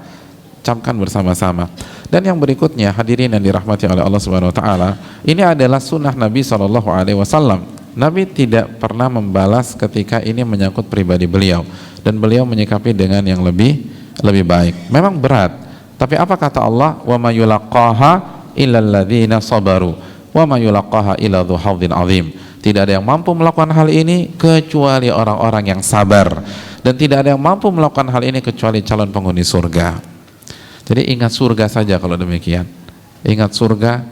camkan bersama-sama. Dan yang berikutnya, hadirin yang dirahmati oleh Allah Subhanahu wa taala, ini adalah sunnah Nabi SAW. Nabi tidak pernah membalas ketika ini menyangkut pribadi beliau, dan beliau menyikapi dengan yang lebih baik. Memang berat, tapi apa kata Allah? Wa ma yulaqaha illal ladzina sabaru wa ma yulaqaha illa dzu hadzin azim. Tidak ada yang mampu melakukan hal ini kecuali orang-orang yang sabar, dan tidak ada yang mampu melakukan hal ini kecuali calon penghuni surga. Jadi ingat surga saja kalau demikian. Ingat surga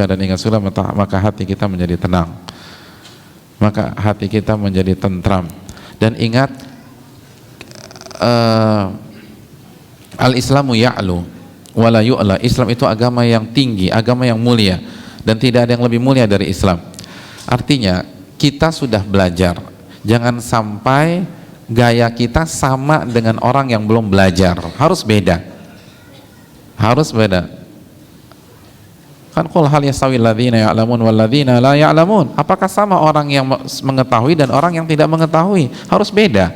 dan ingat surga, maka hati kita menjadi tenang. Maka hati kita menjadi tentram. Dan ingat, al-Islamu ya'lu wala yu'la. Islam itu agama yang tinggi, agama yang mulia, dan tidak ada yang lebih mulia dari Islam. Artinya kita sudah belajar. Jangan sampai gaya kita sama dengan orang yang belum belajar. Harus beda. Kan qul hal yastawil ladzina ya'lamun wal ladzina la ya'lamun. Apakah sama orang yang mengetahui dan orang yang tidak mengetahui? Harus beda.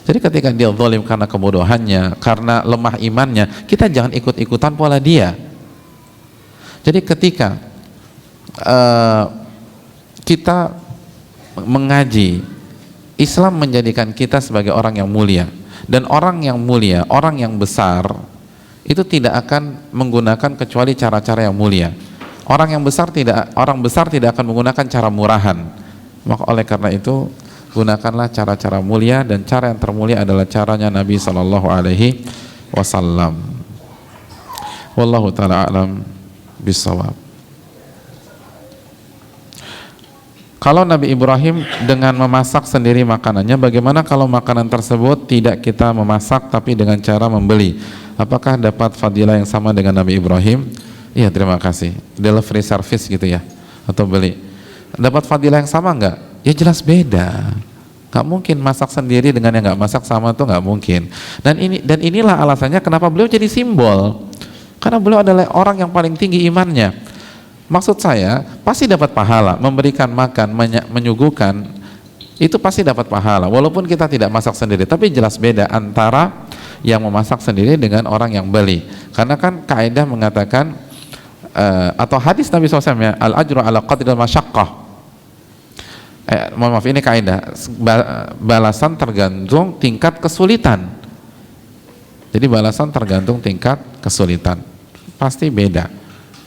Jadi ketika dia zalim karena kebodohannya, karena lemah imannya, kita jangan ikut-ikutan pola dia. Jadi ketika kita mengaji, Islam menjadikan kita sebagai orang yang mulia, dan orang yang mulia, orang yang besar itu tidak akan menggunakan kecuali cara-cara yang mulia. Orang besar tidak akan menggunakan cara murahan. Maka oleh karena itu, gunakanlah cara-cara mulia, dan cara yang termulia adalah caranya Nabi SAW. Wallahu ta'ala a'lam bissawab. Kalau Nabi Ibrahim dengan memasak sendiri makanannya, bagaimana kalau makanan tersebut tidak kita memasak tapi dengan cara membeli? Apakah dapat fadilah yang sama dengan Nabi Ibrahim? Iya, terima kasih. Delivery service gitu ya, atau beli. Dapat fadilah yang sama enggak? Ya jelas beda. Gak mungkin masak sendiri dengan yang gak masak sama, tuh gak mungkin. Dan inilah alasannya kenapa beliau jadi simbol. Karena beliau adalah orang yang paling tinggi imannya. Maksud saya, pasti dapat pahala. Memberikan makan, menyuguhkan, itu pasti dapat pahala. Walaupun kita tidak masak sendiri, tapi jelas beda antara yang memasak sendiri dengan orang yang beli. Karena kan kaidah mengatakan atau hadis Nabi SAW ya, al-ajru ala qadril masyaqqah. Maaf, ini kaidah, balasan tergantung tingkat kesulitan. Jadi balasan tergantung tingkat kesulitan, pasti beda.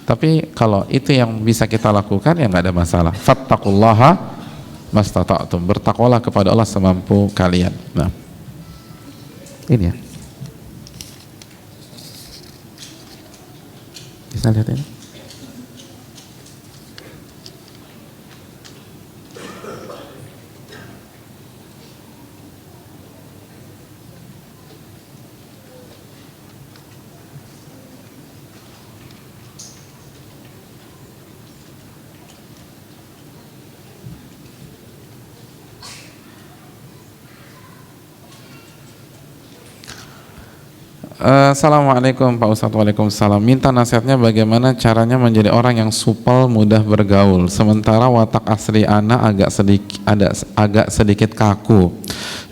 Tapi kalau itu yang bisa kita lakukan, ya nggak ada masalah. Fattaqullaha mastata'tum, bertakwalah kepada Allah semampu kalian. Nah, ini ya, bisa lihat ini. Assalamualaikum Pak Ustadz. Waalaikumsalam. Minta nasihatnya bagaimana caranya menjadi orang yang supel, mudah bergaul, sementara watak asli anak agak sedikit kaku.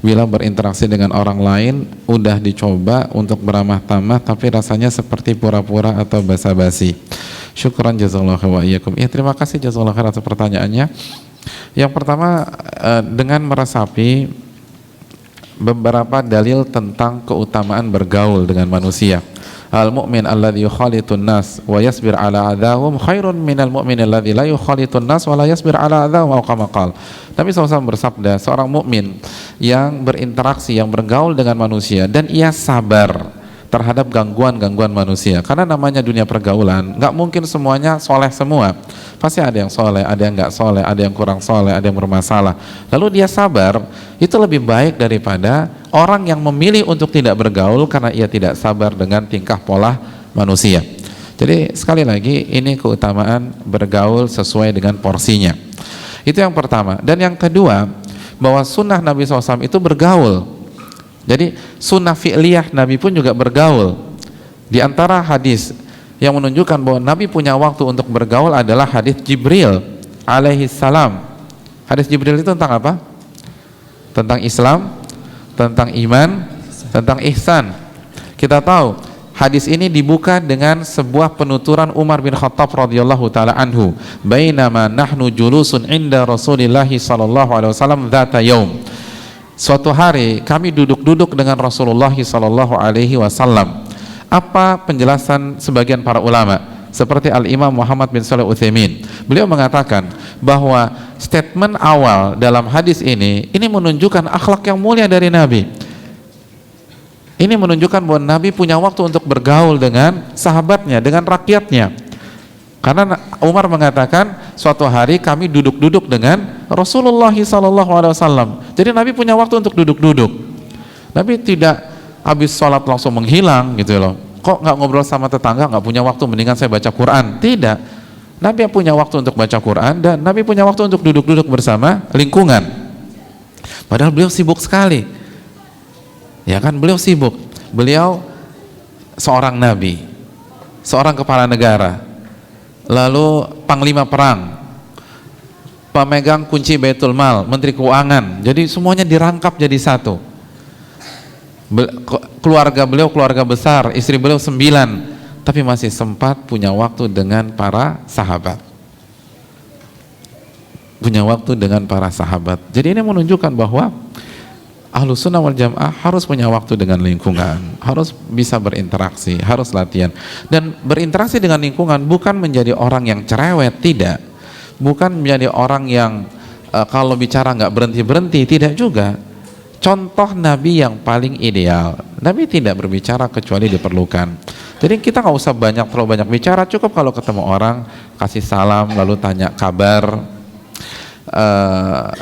Bila berinteraksi dengan orang lain, udah dicoba untuk beramah tamah, tapi rasanya seperti pura-pura atau basa-basi. Syukran jazakallahu wa iyyakum. Ya, terima kasih jazakallahu khair atas pertanyaannya. Yang pertama, dengan meresapi beberapa dalil tentang keutamaan bergaul dengan manusia. Al-mu'min alladhi yukhalitun nas wa yasbir ala adahum khairun minal mu'min alladhi la yukhalitun nas wa la yasbir ala adahum atau kama qala. Nabi SAW bersabda, seorang mukmin yang berinteraksi, yang bergaul dengan manusia dan ia sabar terhadap gangguan-gangguan manusia, karena namanya dunia pergaulan, nggak mungkin semuanya soleh semua, pasti ada yang soleh, ada yang nggak soleh, ada yang kurang soleh, ada yang bermasalah. Lalu dia sabar, itu lebih baik daripada orang yang memilih untuk tidak bergaul karena ia tidak sabar dengan tingkah pola manusia. Jadi sekali lagi, ini keutamaan bergaul sesuai dengan porsinya. Itu yang pertama. Dan yang kedua, bahwa sunnah Nabi SAW itu bergaul. Jadi sunnah fi'liyah Nabi pun juga bergaul. Di antara hadis yang menunjukkan bahwa Nabi punya waktu untuk bergaul adalah hadis Jibril alaihi salam. Hadis Jibril itu tentang apa? Tentang Islam, tentang iman, tentang ihsan. Kita tahu hadis ini dibuka dengan sebuah penuturan Umar bin Khattab radhiyallahu taala anhu. Bainama nahnu julusun inda Rasulillah sallallahu alaihi wasallam dzata yaum. Suatu hari kami duduk-duduk dengan Rasulullah sallallahu alaihi wasallam. Apa penjelasan sebagian para ulama? Seperti Al-Imam Muhammad bin Shalih Utsaimin. Beliau mengatakan bahwa statement awal dalam hadis ini menunjukkan akhlak yang mulia dari Nabi. Ini menunjukkan bahwa Nabi punya waktu untuk bergaul dengan sahabatnya, dengan rakyatnya. Karena Umar mengatakan suatu hari kami duduk-duduk dengan Rasulullah SAW. Jadi Nabi punya waktu untuk duduk-duduk. Nabi tidak habis sholat langsung menghilang gitu loh. Kok nggak ngobrol sama tetangga, nggak punya waktu, mendingan saya baca Quran. Tidak. Nabi punya waktu untuk baca Quran dan Nabi punya waktu untuk duduk-duduk bersama lingkungan. Padahal beliau sibuk sekali. Ya kan, beliau sibuk. Beliau seorang nabi, seorang kepala negara, lalu panglima perang, pemegang kunci Baitul Mal, menteri keuangan. Jadi semuanya dirangkap jadi satu. Keluarga beliau keluarga besar, istri beliau 9, tapi masih sempat punya waktu dengan para sahabat. Punya waktu dengan para sahabat. Jadi ini menunjukkan bahwa Ahlus Sunnah wal Jamaah harus punya waktu dengan lingkungan, harus bisa berinteraksi, harus latihan. Dan berinteraksi dengan lingkungan bukan menjadi orang yang cerewet, tidak. Bukan menjadi orang yang kalau bicara nggak berhenti-berhenti, tidak juga. Contoh Nabi yang paling ideal, Nabi tidak berbicara kecuali diperlukan. Jadi kita nggak usah terlalu banyak bicara, cukup kalau ketemu orang kasih salam, lalu tanya kabar,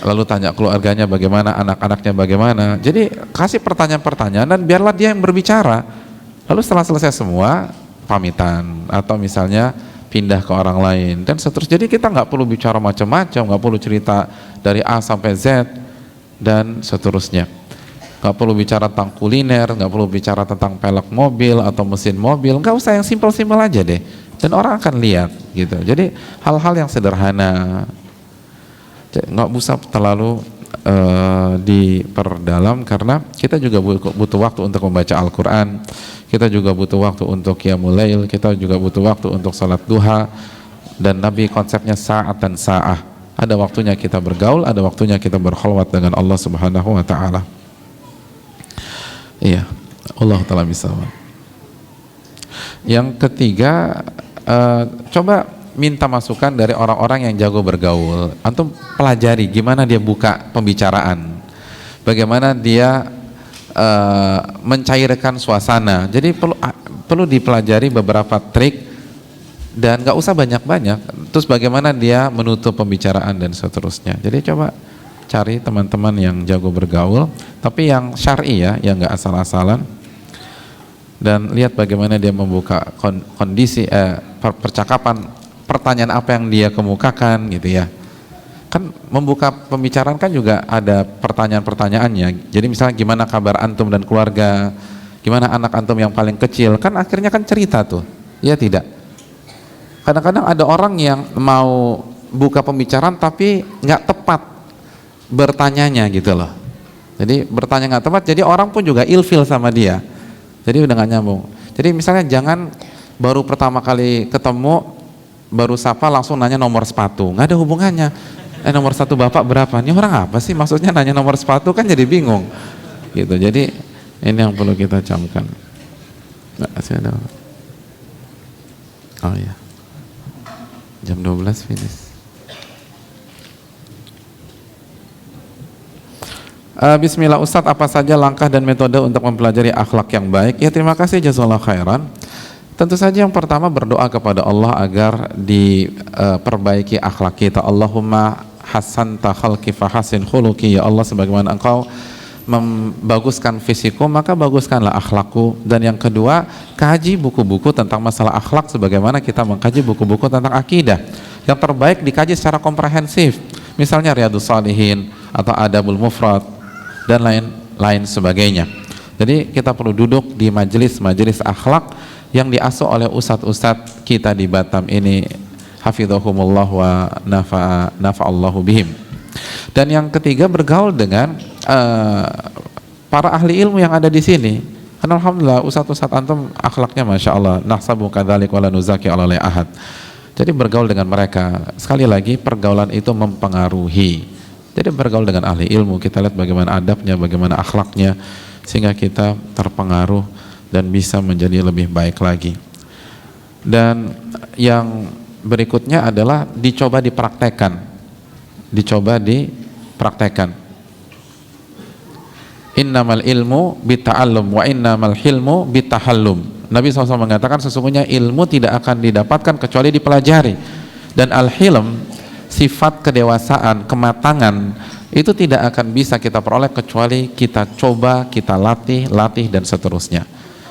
lalu tanya keluarganya bagaimana, anak-anaknya bagaimana. Jadi kasih pertanyaan-pertanyaan dan biarlah dia yang berbicara. Lalu setelah selesai semua pamitan atau misalnya pindah ke orang lain dan seterusnya. Jadi kita nggak perlu bicara macam-macam, nggak perlu cerita dari A sampai Z dan seterusnya. Nggak perlu bicara tentang kuliner, nggak perlu bicara tentang pelek mobil atau mesin mobil. Nggak usah, yang simpel-simpel aja deh. Dan orang akan lihat gitu. Jadi hal-hal yang sederhana. Nggak usah terlalu diperdalam, karena kita juga butuh waktu untuk membaca Al-Quran, kita juga butuh waktu untuk qiyamul lail, kita juga butuh waktu untuk salat duha. Dan Nabi konsepnya sa'at dan sa'ah, ada waktunya kita bergaul, ada waktunya kita berkhalwat dengan Allah Subhanahu wa ta'ala. Iya, Allah ta'ala bisa. Yang ketiga, coba minta masukan dari orang-orang yang jago bergaul. Antum pelajari gimana dia buka pembicaraan, bagaimana dia mencairkan suasana. Jadi perlu dipelajari beberapa trik dan nggak usah banyak-banyak. Terus bagaimana dia menutup pembicaraan dan seterusnya. Jadi coba cari teman-teman yang jago bergaul, tapi yang syar'i ya, yang nggak asal-asalan. Dan lihat bagaimana dia membuka kondisi percakapan, pertanyaan apa yang dia kemukakan gitu ya. Kan membuka pembicaraan kan juga ada pertanyaan-pertanyaannya. Jadi misalnya gimana kabar antum dan keluarga, gimana anak antum yang paling kecil, kan akhirnya kan cerita tuh, ya tidak. Kadang-kadang ada orang yang mau buka pembicaraan tapi nggak tepat bertanyanya gitu loh. Jadi bertanya nggak tepat, jadi orang pun juga ilfil sama dia. Jadi udah nggak nyambung. Jadi misalnya jangan baru pertama kali ketemu, baru sapa langsung nanya nomor sepatu, nggak ada hubungannya. Nomor 1 bapak berapa? Ini orang apa sih? Maksudnya nanya nomor sepatu, kan jadi bingung. gitu. Jadi ini yang perlu kita camkan. Masih ada. Oh ya, jam 12 finish. Bismillah Ustadz, apa saja langkah dan metode untuk mempelajari akhlak yang baik? Ya, terima kasih, jazakallahu khairan. Tentu saja yang pertama berdoa kepada Allah agar diperbaiki akhlak kita. Allahumma hasanta khalqi fahasin khuluqi, ya Allah, sebagaimana Engkau membaguskan fisikku, maka baguskanlah akhlakku. Dan yang kedua, kaji buku-buku tentang masalah akhlak sebagaimana kita mengkaji buku-buku tentang akidah. Yang terbaik dikaji secara komprehensif, misalnya Riyadhus Shalihin atau Adabul Mufrad dan lain sebagainya. Jadi kita perlu duduk di majelis-majelis akhlak yang diasuh oleh ustadz-ustadz kita di Batam ini, hafizahumullah wa nafa'allahu bihim. Dan yang ketiga, bergaul dengan para ahli ilmu yang ada di sini. Karena alhamdulillah ustadz-ustadz antum akhlaknya masya Allah, nahsabu kadzalik wala nuzaki ala ahad. Jadi bergaul dengan mereka. Sekali lagi, pergaulan itu mempengaruhi. Jadi bergaul dengan ahli ilmu, kita lihat bagaimana adabnya, bagaimana akhlaknya, sehingga kita terpengaruh dan bisa menjadi lebih baik lagi. Dan yang berikutnya adalah dicoba dipraktekkan. Innamal ilmu bita'allum wa innamal hilmu bitahallum. Nabi SAW mengatakan sesungguhnya ilmu tidak akan didapatkan kecuali dipelajari. Dan al-hilm, sifat kedewasaan, kematangan, itu tidak akan bisa kita peroleh kecuali kita coba, kita latih dan seterusnya.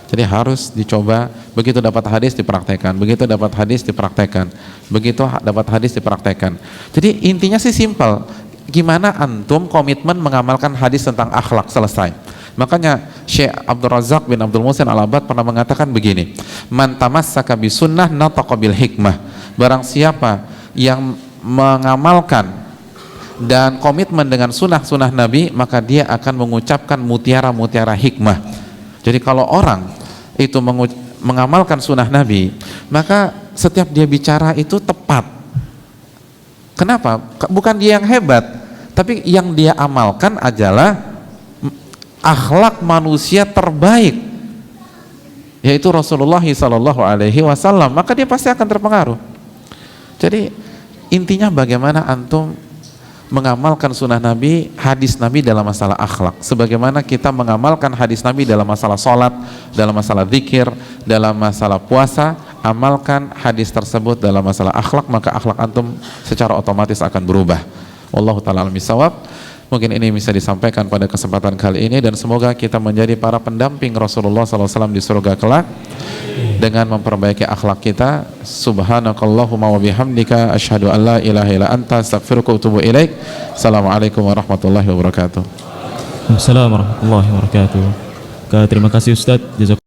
Jadi harus dicoba, begitu dapat hadis dipraktekkan, begitu dapat hadis dipraktekkan, begitu dapat hadis dipraktekkan. Jadi intinya sih simpel, gimana antum komitmen mengamalkan hadis tentang akhlak, selesai. Makanya Syekh Abdul Razak bin Abdul Muhsin Al-Abbad pernah mengatakan begini, man tamassaka bisunnah nataqa bil hikmah. Barang siapa yang mengamalkan dan komitmen dengan sunnah Nabi, maka dia akan mengucapkan mutiara-mutiara hikmah. Jadi kalau orang itu mengamalkan sunnah Nabi, maka setiap dia bicara itu tepat. Kenapa? Bukan dia yang hebat, tapi yang dia amalkan adalah akhlak manusia terbaik, yaitu Rasulullah SAW. Maka dia pasti akan terpengaruh. Jadi intinya bagaimana antum mengamalkan sunnah Nabi, hadis Nabi dalam masalah akhlak. Sebagaimana kita mengamalkan hadis Nabi dalam masalah sholat, dalam masalah zikir, dalam masalah puasa, amalkan hadis tersebut dalam masalah akhlak, maka akhlak antum secara otomatis akan berubah. Wallahu ta'ala alam bisawab. Mungkin ini bisa disampaikan pada kesempatan kali ini, dan semoga kita menjadi para pendamping Rasulullah SAW di surga kelak dengan memperbaiki akhlak kita. Subhanakallahumma wa bihamdika asyhadu an la ilaha illa anta astaghfiruka wa atubu ilaik. Assalamualaikum warahmatullahi wabarakatuh. Assalamualaikum warahmatullahi wabarakatuh. Terima kasih Ustadz.